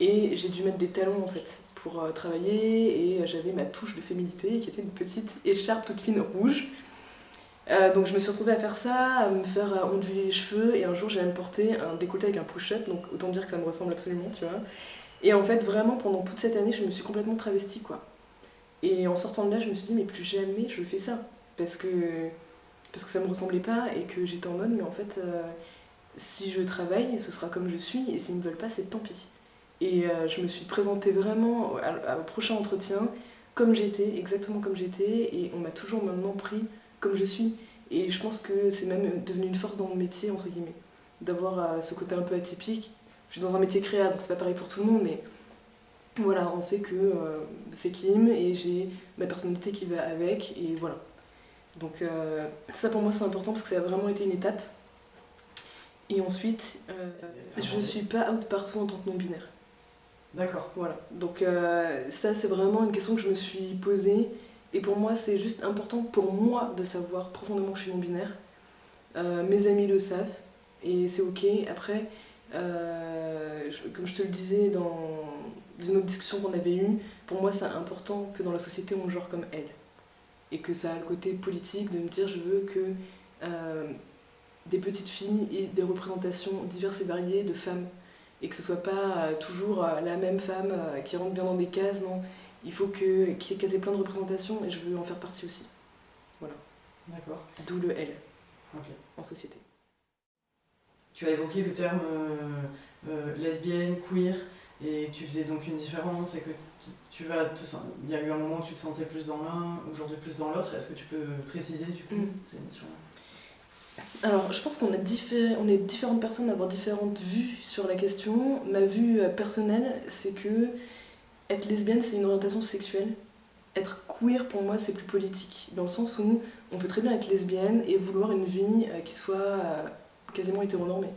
et j'ai dû mettre des talons en fait pour travailler et j'avais ma touche de féminité qui était une petite écharpe toute fine rouge. Donc je me suis retrouvée à faire ça, à me faire onduler les cheveux et un jour j'ai même porté un décolleté avec un push-up, donc autant dire que ça me ressemble absolument, tu vois. Et en fait vraiment pendant toute cette année je me suis complètement travestie quoi. Et en sortant de là je me suis dit mais plus jamais je fais ça parce que ça me ressemblait pas et que j'étais en mode mais en fait si je travaille ce sera comme je suis et s'ils me veulent pas c'est tant pis. Et je me suis présentée vraiment au prochain entretien comme j'étais, exactement comme j'étais et on m'a toujours maintenant pris comme je suis. Et je pense que c'est même devenu une force dans mon métier, entre guillemets, d'avoir ce côté un peu atypique. Je suis dans un métier créa, donc c'est pas pareil pour tout le monde, mais voilà, on sait que c'est Kim et j'ai ma personnalité qui va avec, et voilà. Donc ça pour moi c'est important parce que ça a vraiment été une étape. Et ensuite, je suis pas out partout en tant que non-binaire. D'accord. Voilà, donc ça c'est vraiment une question que je me suis posée. Et pour moi, c'est juste important pour moi de savoir profondément que je suis non-binaire. Mes amis le savent et c'est ok. Après, comme je te le disais dans une autre discussion qu'on avait eue, pour moi, c'est important que dans la société, on genre comme elle. Et que ça a le côté politique de me dire je veux que des petites filles aient des représentations diverses et variées de femmes. Et que ce soit pas toujours la même femme qui rentre bien dans des cases, non. Il faut qu'il y ait plein de représentations et je veux en faire partie aussi. Voilà. D'accord. D'où le L Okay. En société. Tu as évoqué le terme lesbienne, queer, et tu faisais donc une différence, et que il y a eu un moment où tu te sentais plus dans l'un, aujourd'hui plus dans l'autre. Est-ce que tu peux préciser du coup ces notions-là ? Alors, je pense qu'on est différentes personnes à avoir différentes vues sur la question. Ma vue personnelle, c'est que être lesbienne, c'est une orientation sexuelle. Être queer, pour moi, c'est plus politique. Dans le sens où on peut très bien être lesbienne et vouloir une vie qui soit quasiment hétéronormée.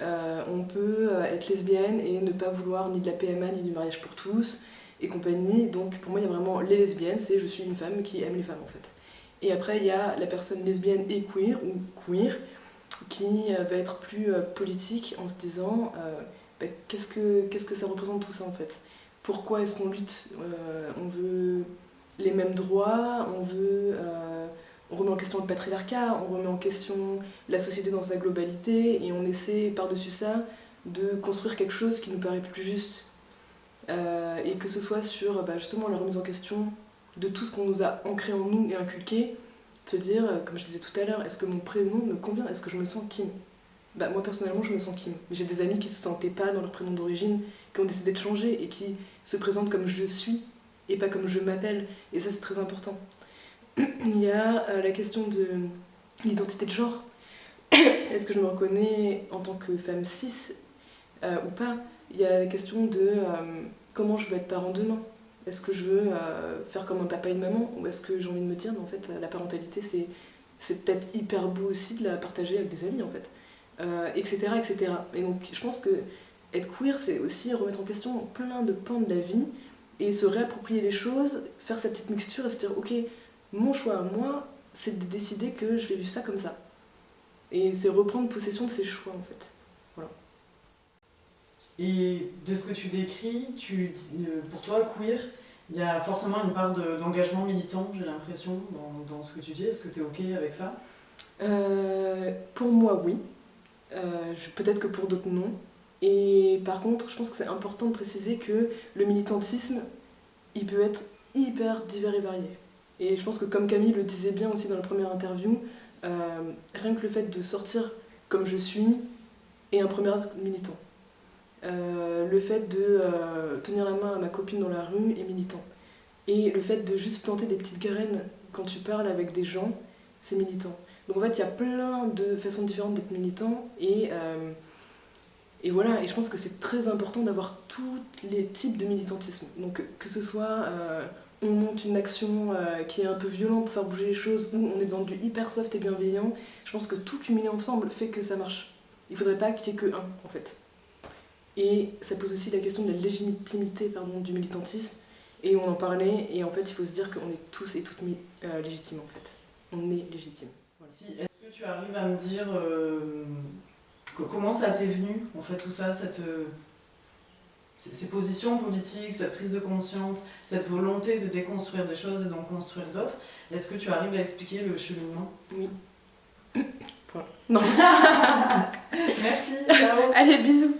On peut être lesbienne et ne pas vouloir ni de la PMA, ni du mariage pour tous, et compagnie. Donc, pour moi, il y a vraiment les lesbiennes, c'est je suis une femme qui aime les femmes, en fait. Et après, il y a la personne lesbienne et queer, ou queer, qui va être plus politique en se disant qu'est-ce que ça représente tout ça, en fait. Pourquoi est-ce qu'on lutte on veut les mêmes droits, on remet en question le patriarcat, on remet en question la société dans sa globalité et on essaie par-dessus ça de construire quelque chose qui nous paraît plus juste. Et que ce soit sur justement la remise en question de tout ce qu'on nous a ancré en nous et inculqué, se dire, comme je disais tout à l'heure, est-ce que mon prénom me convient, est-ce que je me sens Kim ? Moi personnellement je me sens Kim. J'ai des amis qui se sentaient pas dans leur prénom d'origine, qui ont décidé de changer et qui se présentent comme je suis et pas comme je m'appelle, et ça c'est très important. Il y a la question de l'identité de genre. Est-ce que je me reconnais en tant que femme cis ou pas ? Il y a la question de comment je veux être parent demain. Est-ce que je veux faire comme un papa et une maman, ou est-ce que j'ai envie de me dire mais en fait la parentalité c'est peut-être hyper beau aussi de la partager avec des amis en fait, etc., etc. Et donc je pense que être queer c'est aussi remettre en question plein de pans de la vie et se réapproprier les choses, faire sa petite mixture et se dire ok, mon choix à moi c'est de décider que je vais vivre ça comme ça. Et c'est reprendre possession de ses choix en fait. Voilà. Et de ce que tu décris, pour toi, queer, il y a forcément une part d'engagement militant, j'ai l'impression, dans ce que tu dis. Est-ce que tu es OK avec ça ? Pour moi, oui. Peut-être que pour d'autres, non. Et par contre, je pense que c'est important de préciser que le militantisme, il peut être hyper divers et varié. Et je pense que comme Camille le disait bien aussi dans la première interview, rien que le fait de sortir comme je suis est un premier acte militant. Le fait de tenir la main à ma copine dans la rue est militant. Et le fait de juste planter des petites graines quand tu parles avec des gens, c'est militant. Donc en fait, il y a plein de façons différentes d'être militant et voilà, et je pense que c'est très important d'avoir tous les types de militantisme. Donc que ce soit on monte une action qui est un peu violente pour faire bouger les choses, ou on est dans du hyper soft et bienveillant, je pense que tout cumulé ensemble fait que ça marche. Il faudrait pas qu'il y ait que un en fait. Et ça pose aussi la question de la légitimité du militantisme. Et on en parlait, et en fait, il faut se dire qu'on est tous et toutes légitimes, en fait. On est légitimes. Voilà. Si, est-ce que tu arrives à me dire comment ça t'est venu, en fait, tout ça, ces positions politiques, cette prise de conscience, cette volonté de déconstruire des choses et d'en construire d'autres? Est-ce que tu arrives à expliquer le cheminement? Oui. Voilà. Non. Merci, ciao. Allez, bisous.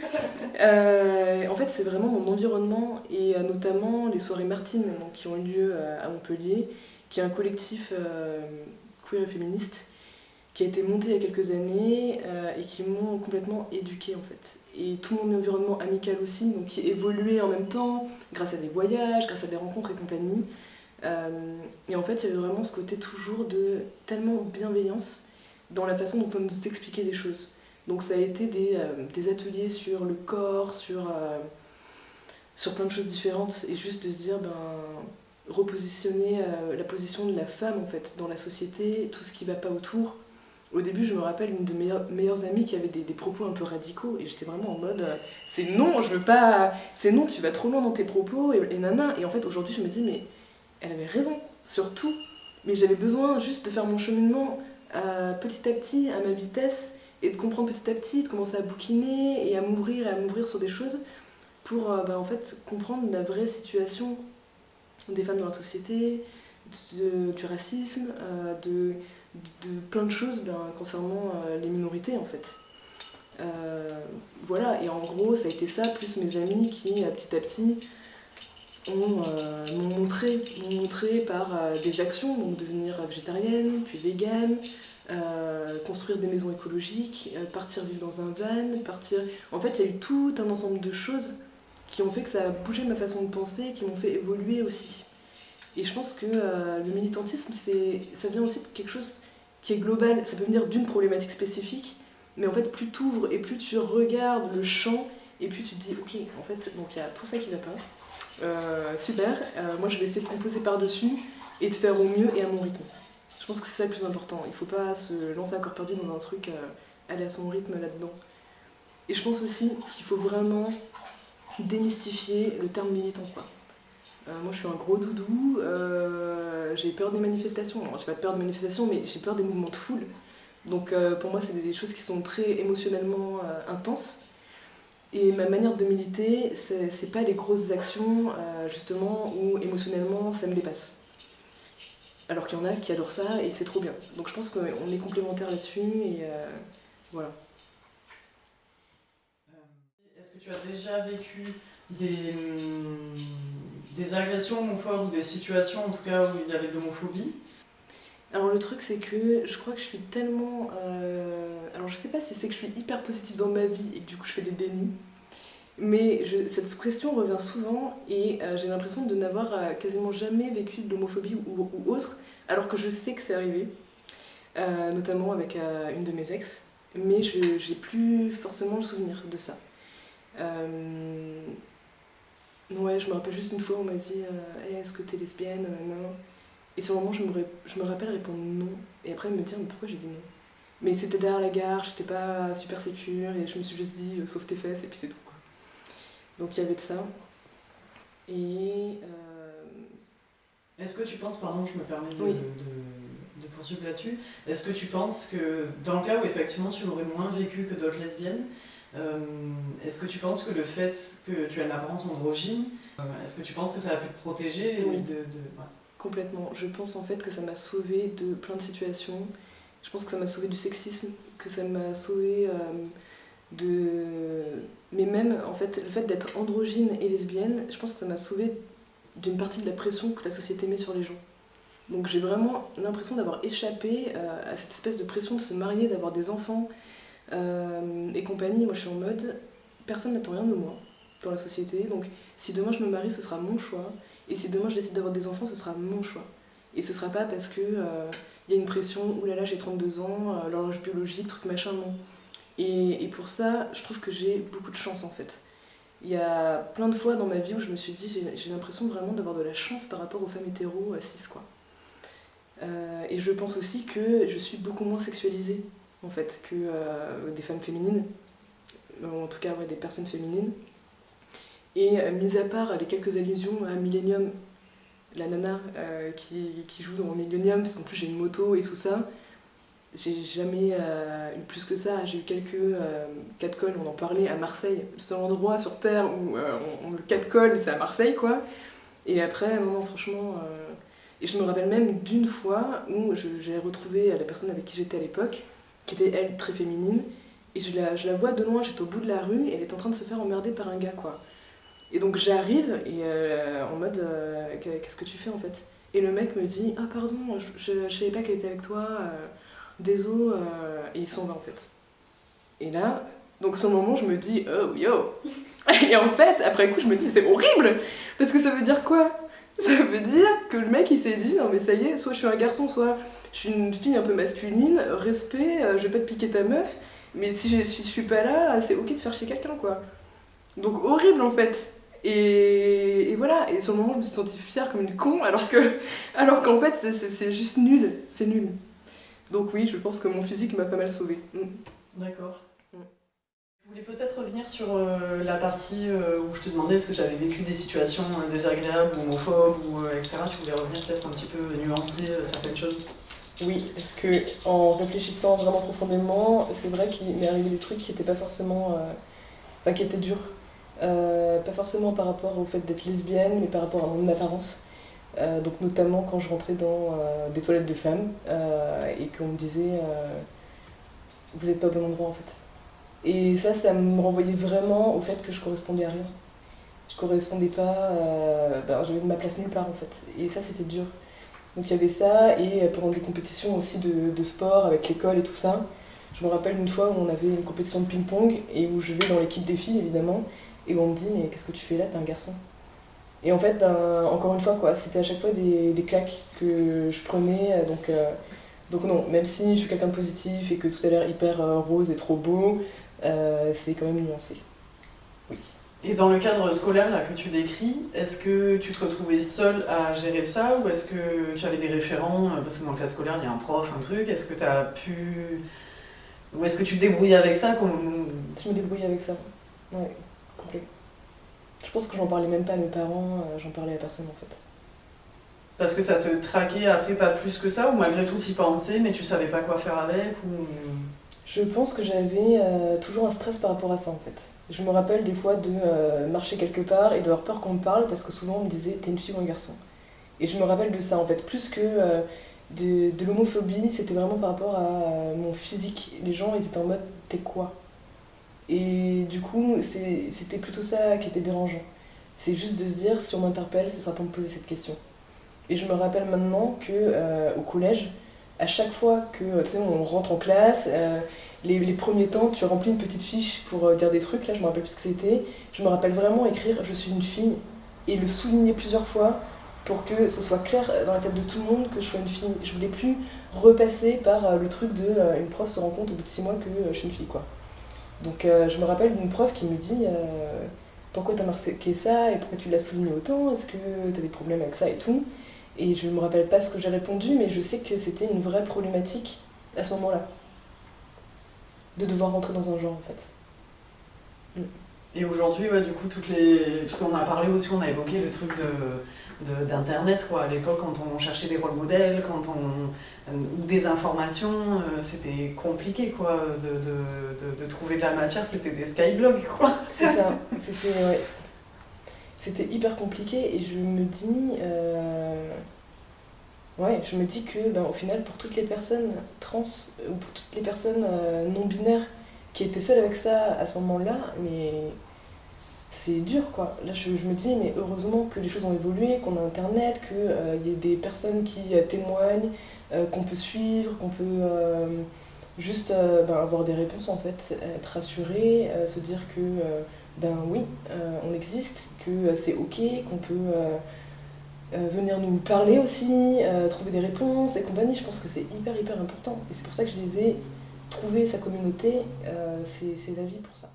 En fait, c'est vraiment mon environnement et notamment les soirées Martine donc, qui ont eu lieu à Montpellier, qui est un collectif queer et féministe qui a été monté il y a quelques années et qui m'ont complètement éduquée en fait. Et tout mon environnement amical aussi, donc qui évoluait en même temps, grâce à des voyages, grâce à des rencontres et compagnie. Et en fait, il y avait vraiment ce côté toujours de tellement bienveillance dans la façon dont on nous expliquait les choses. Donc ça a été des ateliers sur le corps, sur plein de choses différentes, et juste de se dire, repositionner la position de la femme en fait dans la société, tout ce qui va pas autour. Au début, je me rappelle une de mes meilleures amies qui avait des propos un peu radicaux, et j'étais vraiment en mode c'est non, je veux pas, c'est non, tu vas trop loin dans tes propos, et nana. Et en fait, aujourd'hui, je me dis, mais elle avait raison, sur tout. Mais j'avais besoin juste de faire mon cheminement petit à petit, à ma vitesse, et de comprendre petit à petit, de commencer à bouquiner et à m'ouvrir sur des choses pour en fait comprendre la vraie situation des femmes dans la société, du racisme, de plein de choses concernant les minorités en fait. Voilà, et en gros ça a été ça, plus mes amis qui petit à petit m'ont montré par des actions, donc devenir végétarienne, puis végane, construire des maisons écologiques, partir vivre dans un van, partir... En fait, il y a eu tout un ensemble de choses qui ont fait que ça a bougé ma façon de penser, qui m'ont fait évoluer aussi. Et je pense que le militantisme, ça vient aussi de quelque chose qui est global. Ça peut venir d'une problématique spécifique, mais en fait, plus tu ouvres et plus tu regardes le champ, et puis tu te dis, ok, en fait, donc il y a tout ça qui va pas. Super, moi je vais essayer de composer par-dessus et de faire au mieux et à mon rythme. Je pense que c'est ça le plus important. Il faut pas se lancer à corps perdu dans un truc, aller à son rythme là-dedans. Et je pense aussi qu'il faut vraiment démystifier le terme militant, quoi. Moi je suis un gros doudou, j'ai peur des manifestations. Alors, j'ai pas peur des manifestations, mais j'ai peur des mouvements de foule. Donc pour moi c'est des choses qui sont très émotionnellement intenses. Et ma manière de militer, c'est pas les grosses actions justement où émotionnellement ça me dépasse. Alors qu'il y en a qui adorent ça et c'est trop bien. Donc je pense qu'on est complémentaires là-dessus et voilà. Est-ce que tu as déjà vécu des agressions homophobes ou des situations en tout cas où il y avait de l'homophobie? Alors le truc c'est que je crois que je suis tellement... Alors je sais pas si c'est que je suis hyper positive dans ma vie et que du coup je fais des dénis. Mais cette question revient souvent et j'ai l'impression de n'avoir quasiment jamais vécu de l'homophobie ou autre, alors que je sais que c'est arrivé, notamment avec une de mes ex, mais j'ai plus forcément le souvenir de ça. Ouais, je me rappelle juste une fois, on m'a dit hey, est-ce que t'es lesbienne? Non. Et sur le moment, je me rappelle répondre non, et après me dire mais pourquoi j'ai dit non? Mais c'était derrière la gare, j'étais pas super sécure, et je me suis juste dit sauve tes fesses, et puis c'est tout. Donc il y avait de ça. Et... Est-ce que tu penses, pardon, je me permets oui. de poursuivre là-dessus, est-ce que tu penses que dans le cas où effectivement tu l'aurais moins vécu que d'autres lesbiennes, est-ce que tu penses que le fait que tu aies une apparence androgyne, est-ce que tu penses que ça a pu te protéger oui. Ouais. Complètement. Je pense en fait que ça m'a sauvée de plein de situations. Je pense que ça m'a sauvée du sexisme, que ça m'a sauvée mais même en fait le fait d'être androgyne et lesbienne, je pense que ça m'a sauvée d'une partie de la pression que la société met sur les gens. Donc j'ai vraiment l'impression d'avoir échappé à cette espèce de pression de se marier, d'avoir des enfants et compagnie. Moi je suis en mode personne n'attend rien de moi dans la société, donc si demain je me marie ce sera mon choix, et si demain je décide d'avoir des enfants ce sera mon choix, et ce sera pas parce que y a une pression, oulala j'ai 32 ans, l'horloge biologique, truc machin, non. Et pour ça, je trouve que j'ai beaucoup de chance en fait. Il y a plein de fois dans ma vie où je me suis dit, j'ai l'impression vraiment d'avoir de la chance par rapport aux femmes hétéros cis, quoi. Et je pense aussi que je suis beaucoup moins sexualisée en fait que des femmes féminines, en tout cas ouais, des personnes féminines. Et mis à part les quelques allusions à Millennium, la nana qui joue dans Millennium, parce qu'en plus j'ai une moto et tout ça, j'ai jamais eu plus que ça. J'ai eu quelques catcalls, on en parlait à Marseille. Le seul endroit sur Terre où on me catcall, c'est à Marseille, quoi. Et après, non, franchement... Et je me rappelle même d'une fois où j'ai retrouvé la personne avec qui j'étais à l'époque, qui était, elle, très féminine, et je la vois de loin, j'étais au bout de la rue, et elle est en train de se faire emmerder par un gars, quoi. Et donc j'arrive, et en mode, qu'est-ce que tu fais, en fait? Et le mec me dit, ah pardon, je savais pas qu'elle était avec toi, désolé, et il s'en va, en fait. Et là, donc sur le moment, je me dis, oh yo! Et en fait, après coup, je me dis, c'est horrible! Parce que ça veut dire quoi? Ça veut dire que le mec, il s'est dit, non mais ça y est, soit je suis un garçon, soit je suis une fille un peu masculine, respect, je vais pas te piquer ta meuf, mais si je suis pas là, c'est ok de faire chier quelqu'un, quoi. Donc horrible, en fait. Et voilà, et sur le moment, je me suis sentie fière comme une con, alors qu'en fait, c'est juste nul, c'est nul. Donc oui, je pense que mon physique m'a pas mal sauvée. D'accord. Je voulais peut-être revenir sur la partie où je te demandais est-ce que tu avais vécu des situations désagréables, ou homophobes, ou etc. Tu voulais revenir peut-être un petit peu nuancer certaines choses. Oui, parce que en réfléchissant vraiment profondément, c'est vrai qu'il m'est arrivé des trucs qui étaient pas forcément... enfin, qui étaient durs. Pas forcément par rapport au fait d'être lesbienne, mais par rapport à mon apparence. Donc notamment quand je rentrais dans des toilettes de femmes et qu'on me disait vous êtes pas au bon endroit, en fait. Et ça me renvoyait vraiment au fait que je correspondais à rien. Je correspondais pas, j'avais ma place nulle part, en fait. Et ça, c'était dur. Donc il y avait ça, et pendant des compétitions aussi de sport avec l'école et tout ça, je me rappelle une fois où on avait une compétition de ping-pong et où je vais dans l'équipe des filles, évidemment, et où on me dit mais qu'est-ce que tu fais là, t'es un garçon. Et en fait, encore une fois, quoi, c'était à chaque fois des claques que je prenais, donc non, même si je suis quelqu'un de positif et que tout a l'air hyper rose et trop beau, c'est quand même nuancé. Oui. Et dans le cadre scolaire là, que tu décris, est-ce que tu te retrouvais seule à gérer ça ou est-ce que tu avais des référents? Parce que dans le cadre scolaire, il y a un prof, un truc. Est-ce que tu as pu... Ou est-ce que tu te débrouillais avec ça Je me débrouillais avec ça. Ouais, complet. Je pense que j'en parlais même pas à mes parents, j'en parlais à personne, en fait. Parce que ça te traquait après pas plus que ça ou malgré tout t'y pensais mais tu savais pas quoi faire avec ou... Je pense que j'avais toujours un stress par rapport à ça, en fait. Je me rappelle des fois de marcher quelque part et d'avoir peur qu'on me parle parce que souvent on me disait t'es une fille ou un garçon. Et je me rappelle de ça, en fait, plus que de l'homophobie, c'était vraiment par rapport à mon physique. Les gens, ils étaient en mode t'es quoi? Et du coup, c'était plutôt ça qui était dérangeant. C'est juste de se dire si on m'interpelle, ce sera pour me poser cette question. Et je me rappelle maintenant que au collège, à chaque fois que tu sais, on rentre en classe, les premiers temps, tu remplis une petite fiche pour dire des trucs, là je me rappelle plus ce que c'était. Je me rappelle vraiment écrire je suis une fille et le souligner plusieurs fois pour que ce soit clair dans la tête de tout le monde que je sois une fille. Je voulais plus repasser par le truc de une prof se rend compte au bout de 6 mois que je suis une fille, quoi. Donc je me rappelle d'une prof qui me dit pourquoi t'as marqué ça et pourquoi tu l'as souligné autant, est-ce que t'as des problèmes avec ça et tout. Et je me rappelle pas ce que j'ai répondu, mais je sais que c'était une vraie problématique à ce moment-là. De devoir rentrer dans un genre, en fait. Et aujourd'hui, ouais, du coup, toutes les... Parce qu'on a parlé aussi, on a évoqué le truc d'internet, quoi. À l'époque, quand on cherchait des rôles modèles, ou des informations, c'était compliqué, quoi, de trouver de la matière, c'était des skyblogs, quoi. C'est ça, ouais. C'était hyper compliqué et je me dis... Ouais, je me dis que au final, pour toutes les personnes trans ou pour toutes les personnes non binaires qui étaient seules avec ça à ce moment-là, mais c'est dur, quoi. Là, je me dis, mais heureusement que les choses ont évolué, qu'on a Internet, qu'il y ait des personnes qui témoignent, qu'on peut suivre, qu'on peut juste avoir des réponses, en fait, être rassuré, se dire que, oui, on existe, que c'est ok, qu'on peut venir nous parler aussi, trouver des réponses et compagnie. Je pense que c'est hyper important. Et c'est pour ça que je disais, trouver sa communauté, c'est la vie pour ça.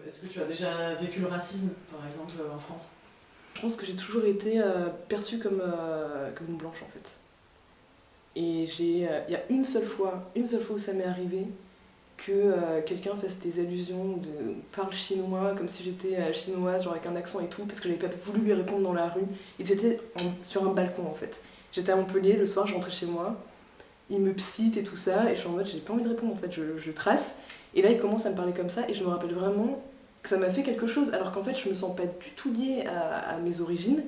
Est-ce que tu as déjà vécu le racisme, par exemple, en France? Je pense que j'ai toujours été perçue comme une blanche, en fait. Et il y a une seule fois où ça m'est arrivé, que quelqu'un fasse des allusions, parle chinois comme si j'étais chinoise, genre avec un accent et tout, parce que j'avais pas voulu lui répondre dans la rue. Ils étaient sur un balcon en fait. J'étais à Montpellier, le soir je rentrais chez moi, il me cite et tout ça, et je suis en mode j'ai pas envie de répondre en fait, je trace. Et là il commence à me parler comme ça, et je me rappelle vraiment que ça m'a fait quelque chose, alors qu'en fait je me sens pas du tout liée à mes origines,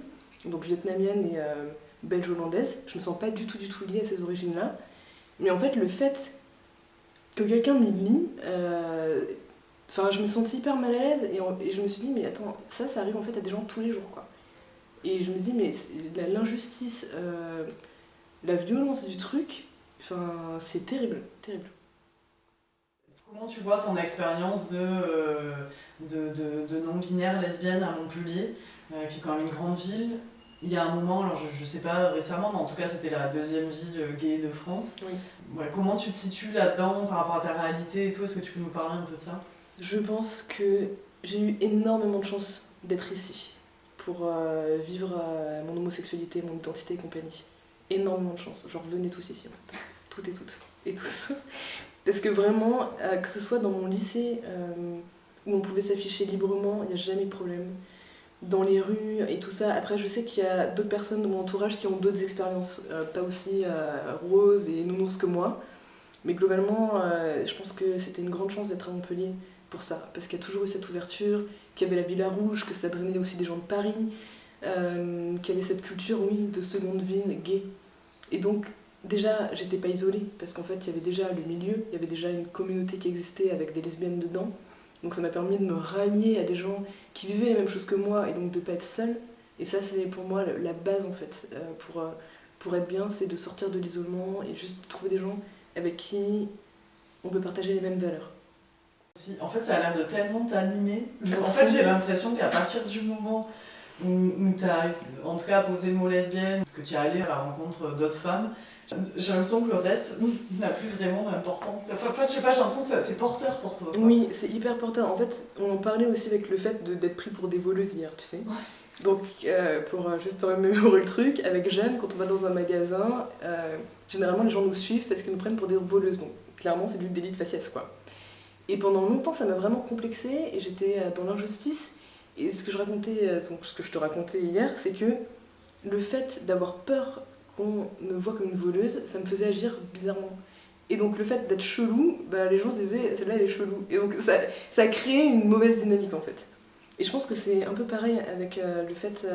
donc vietnamienne et belge-hollandaise, je me sens pas du tout liée à ces origines-là. Mais en fait le fait que quelqu'un m'y lie, je me sentis hyper mal à l'aise, et je me suis dit mais attends, ça arrive en fait à des gens tous les jours quoi. Et je me dis mais l'injustice, la violence du truc, c'est terrible, terrible. Comment tu vois ton expérience de non-binaire lesbienne à Montpellier, qui est quand même une grande ville? Il y a un moment, alors je sais pas récemment, mais en tout cas c'était la deuxième ville gay de France. Oui. Ouais, comment tu te situes là-dedans par rapport à ta réalité et tout? Est-ce que tu peux nous parler un peu de ça? Je pense que j'ai eu énormément de chance d'être ici pour vivre mon homosexualité, mon identité et compagnie. Énormément de chance. Genre venez tous ici en fait. Toutes et toutes. Et tous. Parce que vraiment, que ce soit dans mon lycée où on pouvait s'afficher librement, il n'y a jamais de problème. Dans les rues et tout ça. Après, je sais qu'il y a d'autres personnes de mon entourage qui ont d'autres expériences, pas aussi roses et nounours que moi. Mais globalement, je pense que c'était une grande chance d'être à Montpellier pour ça. Parce qu'il y a toujours eu cette ouverture, qu'il y avait la Villa Rouge, que ça drainait aussi des gens de Paris, qu'il y avait cette culture, oui, de seconde ville gay. Et donc, déjà, j'étais pas isolée, parce qu'en fait, il y avait déjà le milieu, il y avait déjà une communauté qui existait avec des lesbiennes dedans. Donc ça m'a permis de me rallier à des gens qui vivaient les mêmes choses que moi et donc de pas être seule. Et ça, c'est pour moi la base en fait. Pour être bien, c'est de sortir de l'isolement et juste trouver des gens avec qui on peut partager les mêmes valeurs. En fait, ça a l'air de tellement t'animer. En fait, j'ai l'impression qu'à partir du moment où tu as, en tout cas, posé le mot lesbienne, que tu es allée à la rencontre d'autres femmes, j'ai l'impression que le reste n'a plus vraiment d'importance. Enfin, je sais pas, j'ai l'impression que c'est porteur pour toi. Quoi. Oui, c'est hyper porteur. En fait, on en parlait aussi avec le fait d'être pris pour des voleuses hier, tu sais. Ouais. Donc, pour juste remémorer le truc, avec Jeanne, quand on va dans un magasin, généralement les gens nous suivent parce qu'ils nous prennent pour des voleuses. Donc, clairement, c'est du délit de faciès, quoi. Et pendant longtemps, ça m'a vraiment complexée et j'étais dans l'injustice. Et ce que je racontais, donc ce que je te racontais hier, c'est que le fait d'avoir peur qu'on me voit comme une voleuse, ça me faisait agir bizarrement. Et donc le fait d'être chelou, les gens se disaient celle-là elle est chelou. Et donc ça a créé une mauvaise dynamique en fait. Et je pense que c'est un peu pareil avec le fait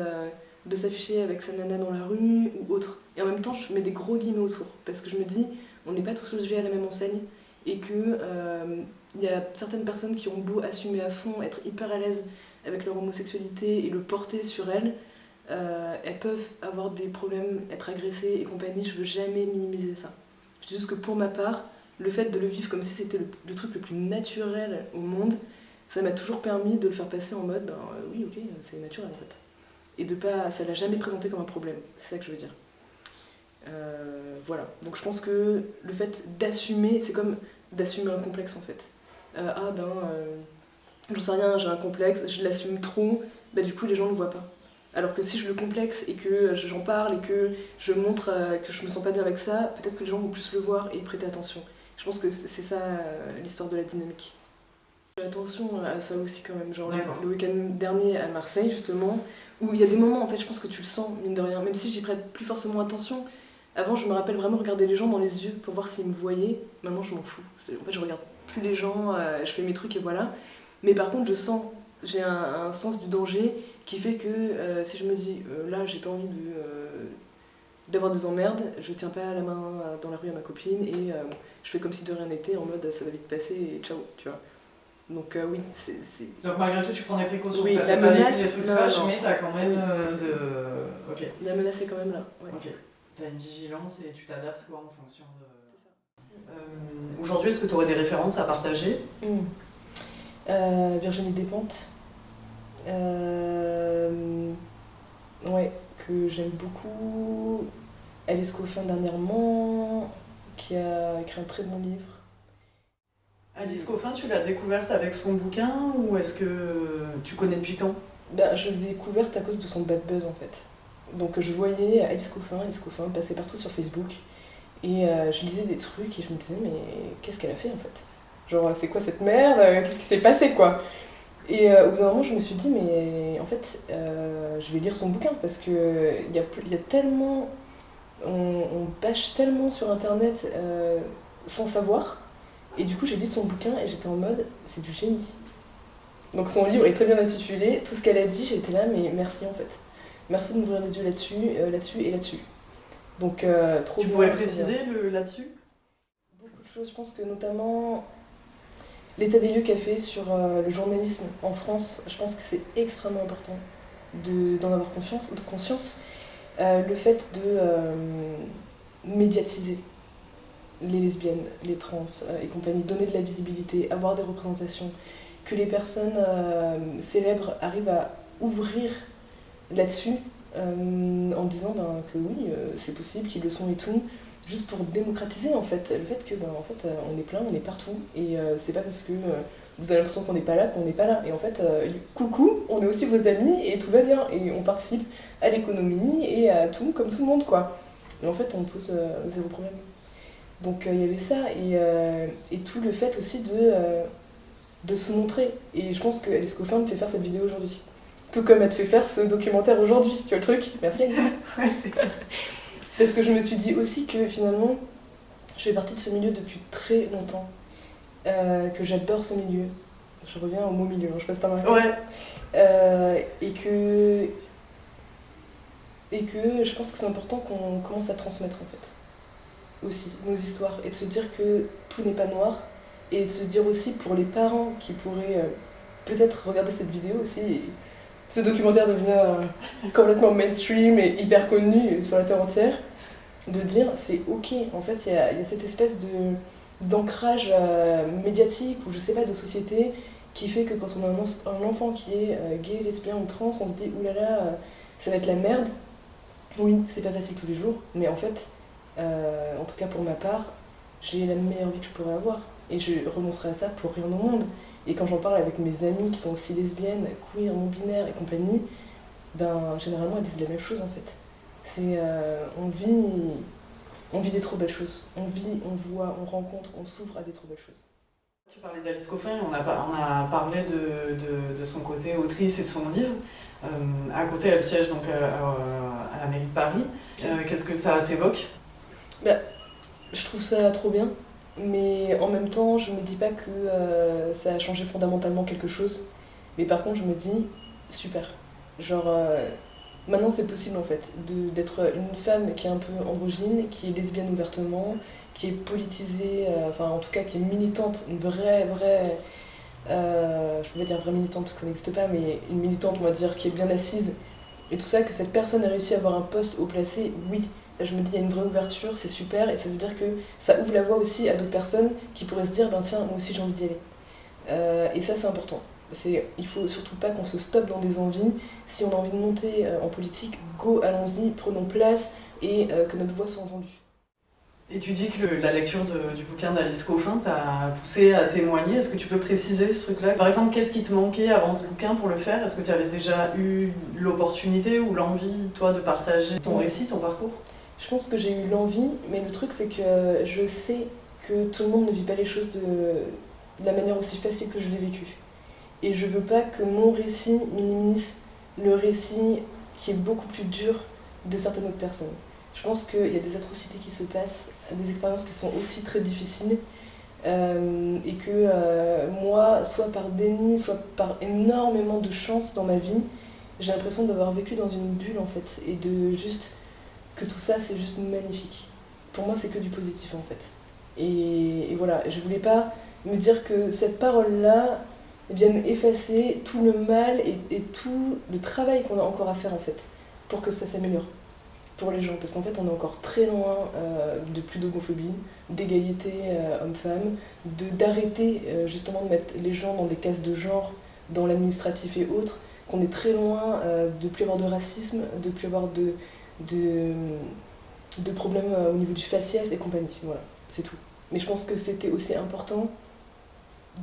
de s'afficher avec sa nana dans la rue ou autre. Et en même temps je mets des gros guillemets autour, parce que je me dis on n'est pas tous logés à la même enseigne, et que y a certaines personnes qui ont beau assumer à fond, être hyper à l'aise avec leur homosexualité et le porter sur elles, elles peuvent avoir des problèmes, être agressées et compagnie. Je veux jamais minimiser ça. Je dis juste que pour ma part, le fait de le vivre comme si c'était le truc le plus naturel au monde, ça m'a toujours permis de le faire passer en mode oui ok c'est naturel en fait. Et de pas, ça l'a jamais présenté comme un problème, c'est ça que je veux dire. Voilà, donc je pense que le fait d'assumer, c'est comme d'assumer un complexe en fait. J'en sais rien, j'ai un complexe, je l'assume trop, du coup les gens ne le voient pas. Alors que si je le complexe et que j'en parle et que je montre que je me sens pas bien avec ça, peut-être que les gens vont plus le voir et y prêter attention. Je pense que c'est ça l'histoire de la dynamique. J'ai attention à ça aussi quand même, genre le week-end dernier à Marseille justement, où il y a des moments en fait je pense que tu le sens mine de rien, même si j'y prête plus forcément attention. Avant je me rappelle vraiment regarder les gens dans les yeux pour voir s'ils me voyaient, maintenant je m'en fous. En fait je regarde plus les gens, je fais mes trucs et voilà. Mais par contre j'ai un sens du danger qui fait que si je me dis là j'ai pas envie d'avoir des emmerdes, je tiens pas la main dans la rue à ma copine et je fais comme si de rien n'était en mode ça va vite passer et ciao, tu vois. Donc oui, c'est... Donc malgré tout tu prends des précautions, oui, t'as la menace, des trucs fâches, mais t'as quand même Ok. La menace est quand même là, ouais. Ok, t'as une vigilance et tu t'adaptes quoi en fonction de... Aujourd'hui, est-ce que tu aurais des références à partager? Virginie Despentes. Ouais, que j'aime beaucoup. Alice Coffin dernièrement, qui a écrit un très bon livre. Alice Coffin, tu l'as découverte avec son bouquin ou est-ce que tu connais depuis quand? Je l'ai découverte à cause de son bad buzz en fait. Donc je voyais Alice Coffin passer partout sur Facebook et je lisais des trucs et je me disais mais qu'est-ce qu'elle a fait en fait? Genre, c'est quoi cette merde? Qu'est-ce qui s'est passé, quoi? Et au bout d'un moment, je me suis dit, mais en fait, je vais lire son bouquin parce que il y a tellement. On bâche tellement sur internet sans savoir. Et du coup, j'ai lu son bouquin et j'étais en mode, c'est du génie. Donc son livre est très bien intitulé. Tout ce qu'elle a dit, j'étais là, mais merci en fait. Merci de m'ouvrir les yeux là-dessus, là-dessus et là-dessus. Donc trop Tu bien. pourrais préciser là-dessus? Beaucoup de choses, je pense que notamment l'état des lieux qu'a fait sur le journalisme en France, je pense que c'est extrêmement important d'en avoir conscience. Le fait de médiatiser les lesbiennes, les trans et compagnie, donner de la visibilité, avoir des représentations, que les personnes célèbres arrivent à ouvrir là-dessus en disant que oui, c'est possible, qu'ils le sont et tout, juste pour démocratiser en fait le fait que on est plein, on est partout et c'est pas parce que vous avez l'impression qu'on n'est pas là qu'on n'est pas là et en fait coucou, on est aussi vos amis et tout va bien et on participe à l'économie et à tout comme tout le monde quoi. Et en fait on pose zéro problème. Donc il y avait ça et tout le fait aussi de se montrer. Et je pense que Alice Coffin me fait faire cette vidéo aujourd'hui. Tout comme elle te fait faire ce documentaire aujourd'hui. Tu vois le truc? Merci Alice. Ouais, c'est clair. Parce que je me suis dit aussi que finalement, je fais partie de ce milieu depuis très longtemps. Que j'adore ce milieu. Je reviens au mot milieu, je sais pas si t'as remarqué. Ouais. Et que je pense que c'est important qu'on commence à transmettre en fait. Aussi, nos histoires. Et de se dire que tout n'est pas noir. Et de se dire aussi pour les parents qui pourraient peut-être regarder cette vidéo aussi, ce documentaire devient complètement mainstream et hyper connu sur la terre entière, de dire c'est ok, en fait il y a cette espèce d'ancrage médiatique ou je sais pas de société qui fait que quand on a un enfant qui est gay, lesbien ou trans, on se dit oulala, ça va être la merde. Oui, c'est pas facile tous les jours, mais en fait, en tout cas pour ma part, j'ai la meilleure vie que je pourrais avoir. Et je renoncerai à ça pour rien au monde. Et quand j'en parle avec mes amies qui sont aussi lesbiennes, queer, non-binaires et compagnie, généralement elles disent la même chose en fait. C'est on vit des trop belles choses. On vit, on voit, on rencontre, on s'ouvre à des trop belles choses. Tu parlais d'Alice Coffin, on a parlé de son côté autrice et de son livre. À côté, elle siège donc à la mairie de Paris. Qu'est-ce que ça t'évoque? Je trouve ça trop bien. Mais en même temps, je me dis pas que ça a changé fondamentalement quelque chose. Mais par contre, je me dis, super. Genre, maintenant c'est possible en fait, d'être une femme qui est un peu androgyne, qui est lesbienne ouvertement, qui est politisée, enfin en tout cas qui est militante, une vraie, je peux pas dire vraie militante parce que ça n'existe pas, mais une militante, on va dire, qui est bien assise. Et tout ça, que cette personne a réussi à avoir un poste haut placé, oui. Je me dis, il y a une vraie ouverture, c'est super, et ça veut dire que ça ouvre la voie aussi à d'autres personnes qui pourraient se dire, tiens, moi aussi j'ai envie d'y aller. Et ça, c'est important. Il faut surtout pas qu'on se stoppe dans des envies. Si on a envie de monter en politique, go, allons-y, prenons place, et que notre voix soit entendue. Et tu dis que la lecture du bouquin d'Alice Coffin t'a poussé à témoigner. Est-ce que tu peux préciser ce truc-là? Par exemple, qu'est-ce qui te manquait avant ce bouquin pour le faire? Est-ce que tu avais déjà eu l'opportunité ou l'envie, toi, de partager ton récit, ton parcours? Je pense que j'ai eu l'envie, mais le truc c'est que je sais que tout le monde ne vit pas les choses de la manière aussi facile que je l'ai vécu. Et je veux pas que mon récit minimise le récit qui est beaucoup plus dur de certaines autres personnes. Je pense qu'il y a des atrocités qui se passent, des expériences qui sont aussi très difficiles, et que moi, soit par déni, soit par énormément de chance dans ma vie, j'ai l'impression d'avoir vécu dans une bulle en fait, et de juste que tout ça c'est juste magnifique. Pour moi c'est que du positif en fait. Et voilà, je voulais pas me dire que cette parole-là vienne effacer tout le mal et tout le travail qu'on a encore à faire en fait, pour que ça s'améliore pour les gens. Parce qu'en fait on est encore très loin de plus d'homophobie, d'égalité homme-femme, d'arrêter justement de mettre les gens dans des cases de genre, dans l'administratif et autres, qu'on est très loin de plus avoir de racisme, de plus avoir de problèmes au niveau du faciès et compagnie, voilà, c'est tout. Mais je pense que c'était aussi important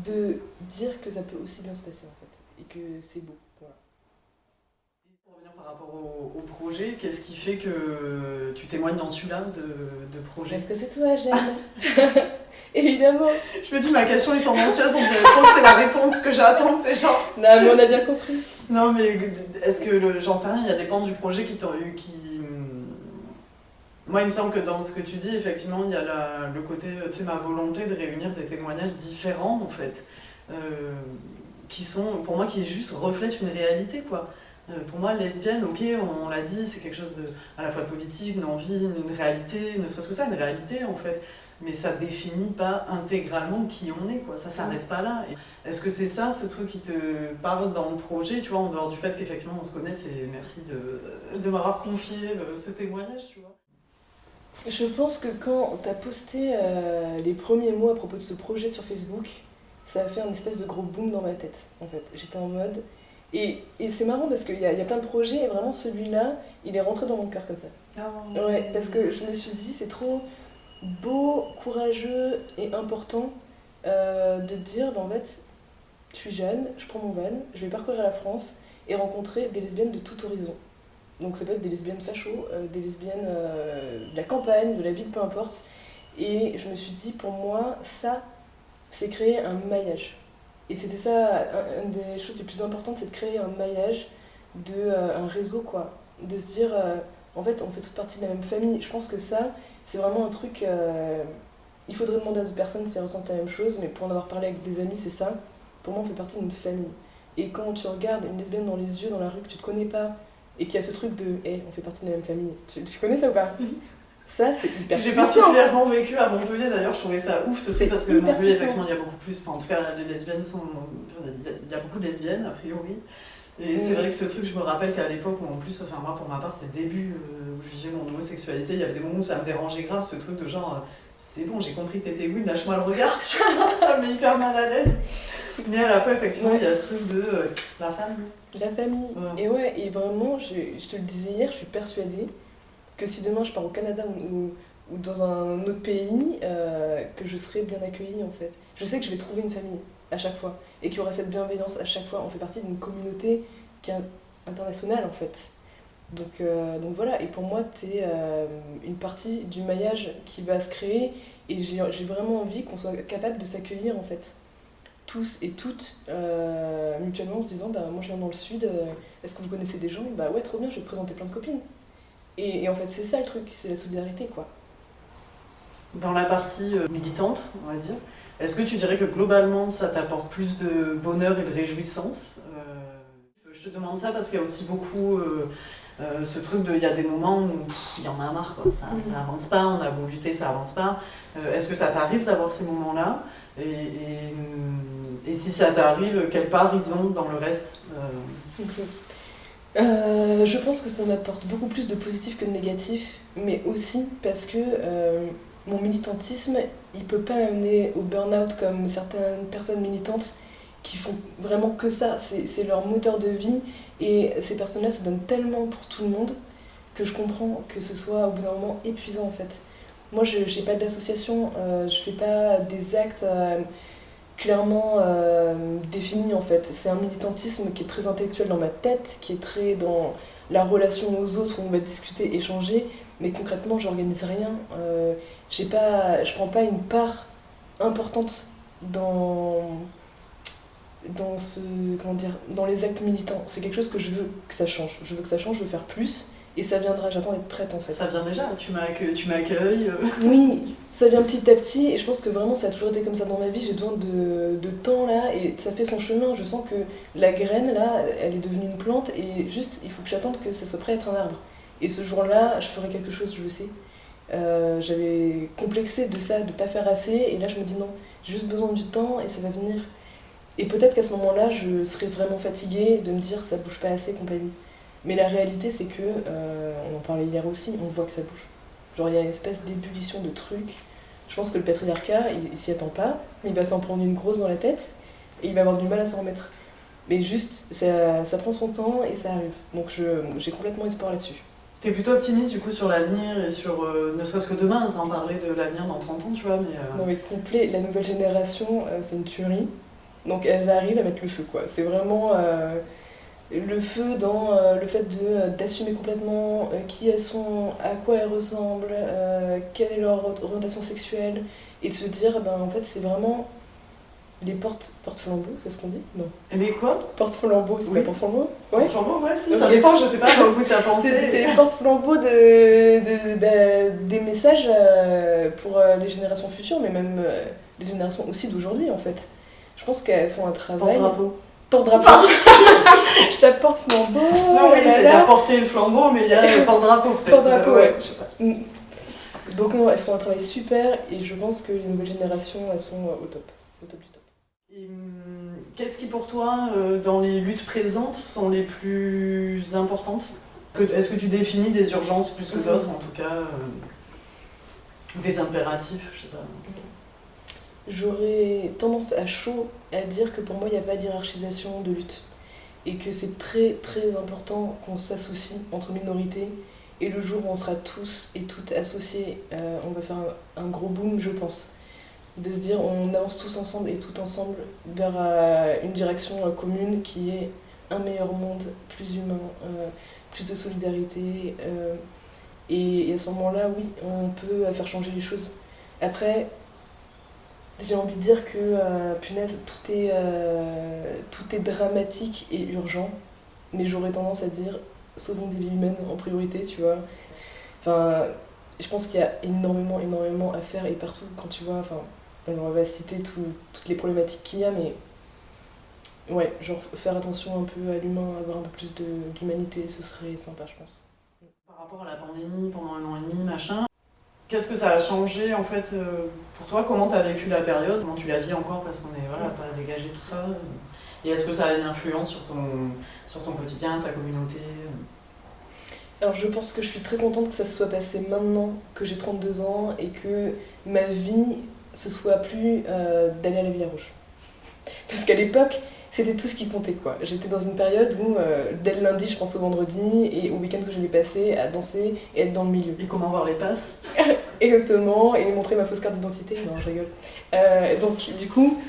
de dire que ça peut aussi bien se passer en fait, et que c'est beau, voilà. Pour revenir par rapport au projet, qu'est-ce qui fait que tu témoignes dans celui-là de projet? Parce que c'est toi, j'aime. Évidemment. Je me dis, ma question est tendancieuse, on dirait trop que c'est la réponse que j'attends, c'est genre... Non, mais on a bien compris. Non, mais est-ce que, j'en sais rien, il y a des pans du projet qui... Moi, il me semble que dans ce que tu dis, effectivement, il y a le côté, tu sais, ma volonté de réunir des témoignages différents, en fait, qui sont, pour moi, qui juste reflètent une réalité, quoi. Pour moi, lesbienne, ok, on l'a dit, c'est quelque chose à la fois de politique, une envie, une réalité, ne serait-ce que ça, une réalité, en fait. Mais ça définit pas intégralement qui on est, quoi. Ça s'arrête pas là. Est-ce que c'est ça, ce truc qui te parle dans le projet, tu vois, en dehors du fait qu'effectivement on se connaisse, et merci de m'avoir confié ce témoignage, tu vois. Je pense que quand t'as posté les premiers mots à propos de ce projet sur Facebook, ça a fait un espèce de gros boom dans ma tête, en fait. J'étais en mode... Et c'est marrant parce qu'il y a plein de projets, et vraiment celui-là, il est rentré dans mon cœur comme ça. Oh. Ouais, parce que je me suis dit, c'est trop beau, courageux et important de dire, en fait, je suis jeune, je prends mon van, je vais parcourir la France et rencontrer des lesbiennes de tout horizon. Donc ça peut être des lesbiennes fachos, des lesbiennes de la campagne, de la ville, peu importe. Et je me suis dit, pour moi, ça, c'est créer un maillage. Et c'était ça, une des choses les plus importantes, c'est de créer un maillage, un réseau, quoi. De se dire, en fait, on fait toute partie de la même famille. Je pense que ça, c'est vraiment un truc... il faudrait demander à d'autres personnes si elles ressentent la même chose, mais pour en avoir parlé avec des amis, c'est ça. Pour moi, on fait partie d'une famille. Et quand tu regardes une lesbienne dans les yeux, dans la rue, que tu te connais pas, et qu'il y a ce truc de hey, on fait partie de la même famille. Tu connais ça ou pas? Ça, c'est hyper J'ai puissant. particulièrement vécu à Montpellier, d'ailleurs, je trouvais ça ouf, ce truc, parce que Montpellier, puissant. effectivement, il y a beaucoup plus, enfin, en tout cas, les lesbiennes sont... Il y a beaucoup de lesbiennes, a priori. Et c'est vrai que ce truc, je me rappelle qu'à l'époque, où en plus, enfin, moi, pour ma part, c'était le début où je vivais mon homosexualité, il y avait des moments où ça me dérangeait grave, ce truc de genre, c'est bon, j'ai compris que t'étais oui, lâche-moi le regard, tu vois, ça me met hyper mal à l'aise. Mais à la fois, effectivement, il y a ce truc de la famille. La famille. Ouais. Et ouais, et vraiment, je te le disais hier, je suis persuadée que si demain je pars au Canada ou dans un autre pays, que je serai bien accueillie en fait. Je sais que je vais trouver une famille à chaque fois et qu'il y aura cette bienveillance à chaque fois. On fait partie d'une communauté qui est internationale en fait. Donc voilà, et pour moi, t'es une partie du maillage qui va se créer et j'ai vraiment envie qu'on soit capable de s'accueillir en fait. Tous et toutes, mutuellement en se disant bah, moi je viens dans le sud, est-ce que vous connaissez des gens? Bah ouais, trop bien, je vais te présenter plein de copines. Et en fait, c'est ça le truc, c'est la solidarité quoi. Dans la partie militante, on va dire, est-ce que tu dirais que globalement ça t'apporte plus de bonheur et de réjouissance? Je te demande ça parce qu'il y a aussi beaucoup ce truc de. Il y a des moments où il y en a marre, quoi. Ça avance pas, on a beau lutter, ça avance pas. Est-ce que ça t'arrive d'avoir ces moments-là? Et si ça t'arrive, quelle part ils ont dans le reste? Je pense que ça m'apporte beaucoup plus de positif que de négatif, mais aussi parce que mon militantisme, il peut pas m'amener au burn-out comme certaines personnes militantes qui font vraiment que ça, c'est leur moteur de vie, et ces personnes-là se donnent tellement pour tout le monde que je comprends que ce soit au bout d'un moment épuisant en fait. Moi je n'ai pas d'association, je fais pas des actes clairement définis en fait. C'est un militantisme qui est très intellectuel dans ma tête, qui est très dans la relation aux autres où on va discuter, échanger, mais concrètement j'organise rien, je prends pas une part importante dans les actes militants. C'est quelque chose que je veux que ça change. Je veux que ça change, je veux faire plus. Et ça viendra, j'attends d'être prête en fait. Ça vient déjà, tu m'accueilles. Oui, ça vient petit à petit et je pense que vraiment ça a toujours été comme ça dans ma vie. J'ai besoin de temps là et ça fait son chemin. Je sens que la graine là, elle est devenue une plante et juste il faut que j'attende que ça soit prêt à être un arbre. Et ce jour-là, je ferai quelque chose, je le sais. J'avais complexé de ça, de pas faire assez et là je me dis non, j'ai juste besoin du temps et ça va venir. Et peut-être qu'à ce moment-là, je serais vraiment fatiguée de me dire ça bouge pas assez, compagnie. Mais la réalité, c'est que, on en parlait hier aussi, on voit que ça bouge. Genre, il y a une espèce d'ébullition de trucs. Je pense que le patriarcat, il s'y attend pas, mais il va s'en prendre une grosse dans la tête et il va avoir du mal à s'en remettre. Mais juste, ça prend son temps et ça arrive. Donc j'ai complètement espoir là-dessus. T'es plutôt optimiste du coup sur l'avenir et sur, ne serait-ce que demain, sans parler de l'avenir dans 30 ans, tu vois, mais... Non mais complet, la nouvelle génération, c'est une tuerie. Donc elles arrivent à mettre le feu, quoi. C'est vraiment... le feu dans le fait d'assumer complètement qui elles sont, à quoi elles ressemblent, quelle est leur orientation sexuelle, et de se dire, ben, en fait, c'est vraiment les porte-flambeaux, c'est ce qu'on dit? Non. Les quoi? Porte-flambeaux, c'est Oui. pas porte-flambeaux? Ouais. Porte-flambeaux, ouais, si, Ok. ça dépend, je sais pas au bout de ta pensée. C'est les porte-flambeaux des messages pour les générations futures, mais même les générations aussi d'aujourd'hui, en fait. Je pense qu'elles font un travail... Porte-drapeau. Porte-drapeau. Je tape porte-flambeau. Non, oui, c'est d'apporter le flambeau, mais il y a le porte-drapeau peut-être. Porte-drapeau, ouais. Je sais pas. Donc non, elles font un travail super, et je pense que les nouvelles générations, elles sont au top du top. Et, qu'est-ce qui pour toi, dans les luttes présentes, sont les plus importantes? Est-ce que tu définis des urgences plus que d'autres, en tout cas, des impératifs, je sais pas. J'aurais tendance à chaud à dire que pour moi, il n'y a pas d'hierarchisation de lutte. Et que c'est très très important qu'on s'associe entre minorités. Et le jour où on sera tous et toutes associés, on va faire un gros boom, je pense. De se dire, on avance tous ensemble et tout ensemble vers une direction commune qui est un meilleur monde, plus humain, plus de solidarité. Et à ce moment-là, oui, on peut faire changer les choses. Après, j'ai envie de dire que, punaise, tout est dramatique et urgent, mais j'aurais tendance à dire sauvons des vies humaines en priorité, tu vois. Enfin, je pense qu'il y a énormément à faire, et partout, quand tu vois, enfin, on va citer toutes les problématiques qu'il y a, mais ouais, genre faire attention un peu à l'humain, avoir un peu plus d'humanité, ce serait sympa, je pense. Par rapport à la pandémie, pendant 1 an et demi, machin, qu'est-ce que ça a changé en fait pour toi? Comment tu as vécu la période? Comment tu la vis encore parce qu'on est pas dégagé tout ça? Et est-ce que ça a une influence sur ton quotidien, ta communauté? Alors je pense que je suis très contente que ça se soit passé maintenant que j'ai 32 ans et que ma vie ce soit plus d'aller à la Villa Rouge. Parce qu'à l'époque, c'était tout ce qui comptait, quoi. J'étais dans une période où dès le lundi je pense au vendredi et au week-end que j'allais passer à danser et être dans le milieu. Et comment voir les passes? Exactement, et montrer ma fausse carte d'identité. Non, je rigole. Donc du coup,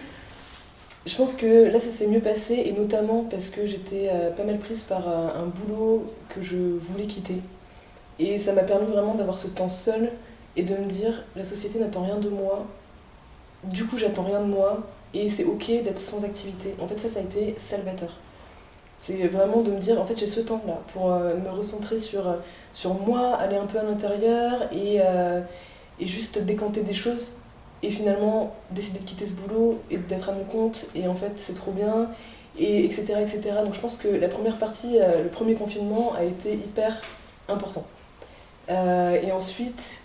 je pense que là ça s'est mieux passé, et notamment parce que j'étais pas mal prise par un boulot que je voulais quitter. Et ça m'a permis vraiment d'avoir ce temps seul et de me dire la société n'attend rien de moi, du coup j'attends rien de moi, et c'est ok d'être sans activité. En fait ça a été salvateur. C'est vraiment de me dire en fait j'ai ce temps là pour me recentrer sur moi, aller un peu à l'intérieur et juste décanter des choses. Et finalement, décider de quitter ce boulot et d'être à mon compte, et en fait, c'est trop bien, et etc., etc. Donc je pense que la première partie, le premier confinement, a été hyper important. Et ensuite,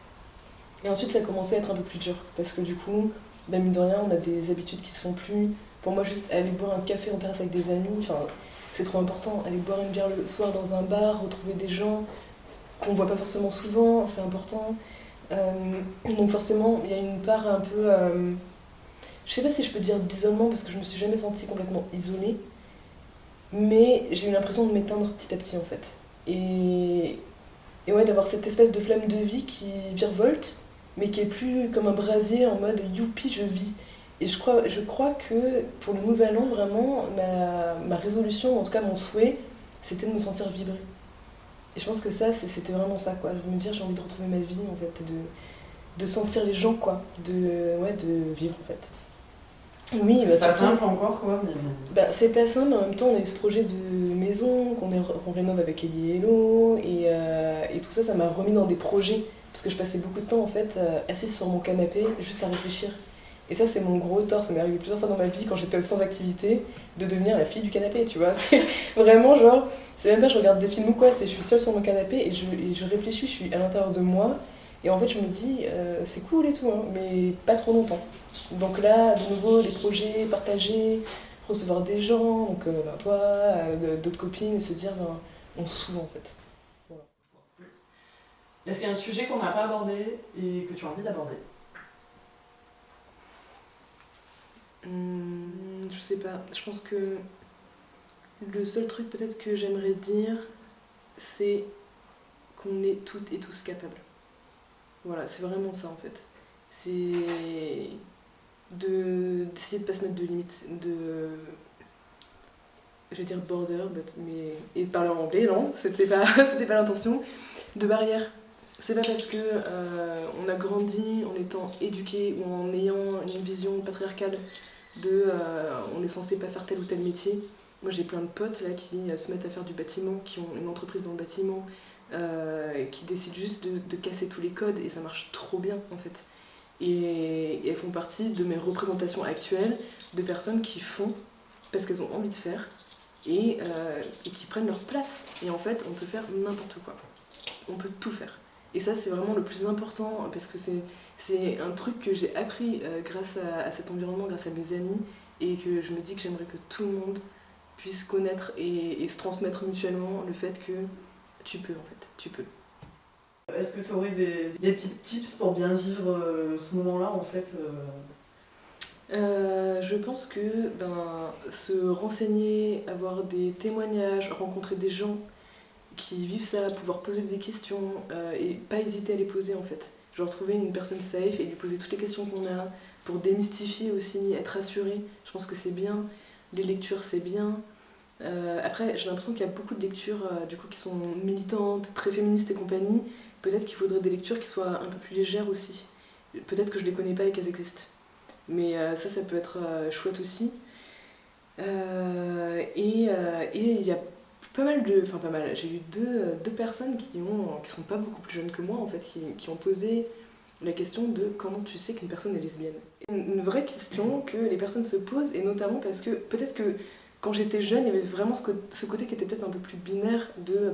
ça a commencé à être un peu plus dur, parce que du coup, bah, mine de rien, on a des habitudes qui se font plus. Pour moi, juste aller boire un café en terrasse avec des amis, enfin, c'est trop important. Aller boire une bière le soir dans un bar, retrouver des gens qu'on voit pas forcément souvent, c'est important. Donc forcément, il y a une part un peu... je sais pas si je peux dire d'isolement, parce que je me suis jamais sentie complètement isolée, mais j'ai eu l'impression de m'éteindre petit à petit en fait. Et ouais, d'avoir cette espèce de flamme de vie qui virevolte, mais qui est plus comme un brasier en mode youpi, je vis. Et je crois que pour le nouvel an, vraiment, ma résolution, en tout cas mon souhait, c'était de me sentir vibrer. Et je pense que ça, c'était vraiment ça, quoi. De me dire, j'ai envie de retrouver ma vie, en fait, de sentir les gens, quoi. De vivre, en fait. Oui, c'est pas simple encore, quoi. Mais... Bah, c'est pas simple, mais en même temps, on a eu ce projet de maison qu'on rénove avec Ellie et Hello, et tout ça, ça m'a remis dans des projets. Parce que je passais beaucoup de temps, en fait, assise sur mon canapé, juste à réfléchir. Et ça, c'est mon gros tort. Ça m'est arrivé plusieurs fois dans ma vie, quand j'étais sans activité, de devenir la fille du canapé, tu vois. C'est vraiment genre, c'est même pas je regarde des films ou quoi, c'est je suis seule sur mon canapé et je réfléchis, je suis à l'intérieur de moi. Et en fait, je me dis, c'est cool et tout, hein, mais pas trop longtemps. Donc là, de nouveau, les projets, partager, recevoir des gens, donc toi, d'autres copines, et se dire, on s'ouvre en fait. Voilà. Est-ce qu'il y a un sujet qu'on n'a pas abordé et que tu as envie d'aborder? Je sais pas, je pense que le seul truc peut-être que j'aimerais dire, c'est qu'on est toutes et tous capables. Voilà, c'est vraiment ça en fait. C'est d'essayer de pas se mettre de limites, je vais dire border, mais et de parler en anglais, non, c'était pas, c'était pas l'intention, de barrières. C'est pas parce que on a grandi en étant éduqué ou en ayant une vision patriarcale de on est censé pas faire tel ou tel métier. Moi j'ai plein de potes là qui se mettent à faire du bâtiment, qui ont une entreprise dans le bâtiment, qui décident juste de casser tous les codes et ça marche trop bien en fait. Et elles font partie de mes représentations actuelles de personnes qui font parce qu'elles ont envie de faire et qui prennent leur place. Et en fait, on peut faire n'importe quoi. On peut tout faire. Et ça, c'est vraiment le plus important parce que c'est un truc que j'ai appris grâce à cet environnement, grâce à mes amis, et que je me dis que j'aimerais que tout le monde puisse connaître et se transmettre mutuellement le fait que tu peux, en fait, tu peux. Est-ce que tu aurais des petits tips pour bien vivre ce moment-là, en fait Je pense que se renseigner, avoir des témoignages, rencontrer des gens qui vivent ça, pouvoir poser des questions et pas hésiter à les poser en fait. Genre trouver une personne safe et lui poser toutes les questions qu'on a pour démystifier aussi, être rassuré. Je pense que c'est bien. Les lectures c'est bien. Après j'ai l'impression qu'il y a beaucoup de lectures du coup qui sont militantes, très féministes et compagnie. Peut-être qu'il faudrait des lectures qui soient un peu plus légères aussi. Peut-être que je les connais pas et qu'elles existent. Mais ça peut être chouette aussi. Et il y a pas mal, j'ai eu deux personnes qui sont pas beaucoup plus jeunes que moi en fait, qui ont posé la question de comment tu sais qu'une personne est lesbienne. Une vraie question que les personnes se posent, et notamment parce que peut-être que quand j'étais jeune, il y avait vraiment ce côté qui était peut-être un peu plus binaire de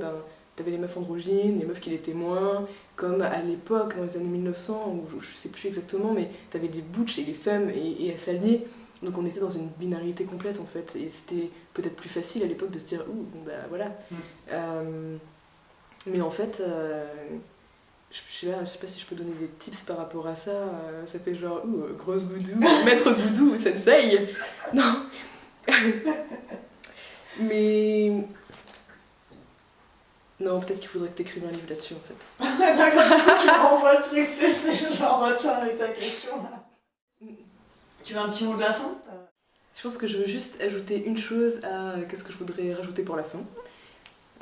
t'avais les meufs androgynes, les meufs qui l'étaient moins, comme à l'époque, dans les années 1900, ou je sais plus exactement, mais t'avais les butch et les femmes et elles s'alliaient. Donc on était dans une binarité complète en fait, et c'était peut-être plus facile à l'époque de se dire ouh, bon bah voilà. Mais en fait, je sais pas si je peux donner des tips par rapport à ça, ça fait genre ouh, grosse goudou, maître goudou, sensei. Non. Mais. Non, peut-être qu'il faudrait que t'écrives un livre là-dessus en fait. D'accord, tu m'envoies le truc, c'est genre tiens avec ta question là. Tu veux un petit mot de la fin? Je pense que je veux juste ajouter une chose à qu'est-ce que je voudrais rajouter pour la fin.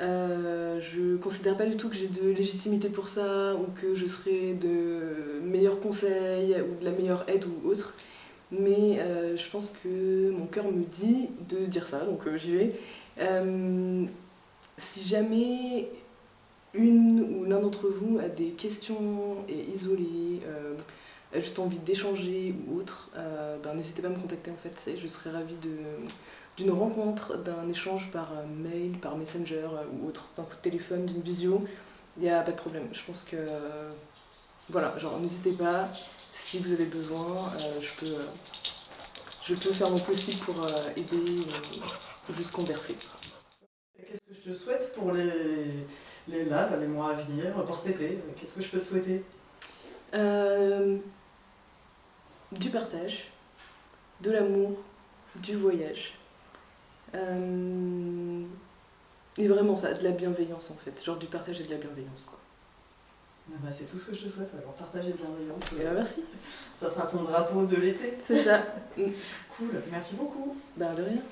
Je considère pas du tout que j'ai de légitimité pour ça ou que je serai de meilleurs conseils ou de la meilleure aide ou autre. Mais je pense que mon cœur me dit de dire ça, donc j'y vais. Si jamais une ou l'un d'entre vous a des questions et isolées, a juste envie d'échanger ou autre, n'hésitez pas à me contacter en fait, et je serais ravie d'une rencontre, d'un échange par mail, par messenger ou autre, d'un coup de téléphone, d'une visio, il n'y a pas de problème. Je pense que voilà, genre n'hésitez pas, si vous avez besoin, je peux faire mon possible pour aider ou juste converser. Qu'est-ce que je te souhaite pour les mois à venir, pour cet été? Qu'est-ce que je peux te souhaiter? Du partage, de l'amour, du voyage. Et vraiment ça, de la bienveillance en fait, genre du partage et de la bienveillance quoi. C'est tout ce que je te souhaite, alors partage et bienveillance. Et merci. Ça sera ton drapeau de l'été. C'est ça. Cool, merci beaucoup. De rien.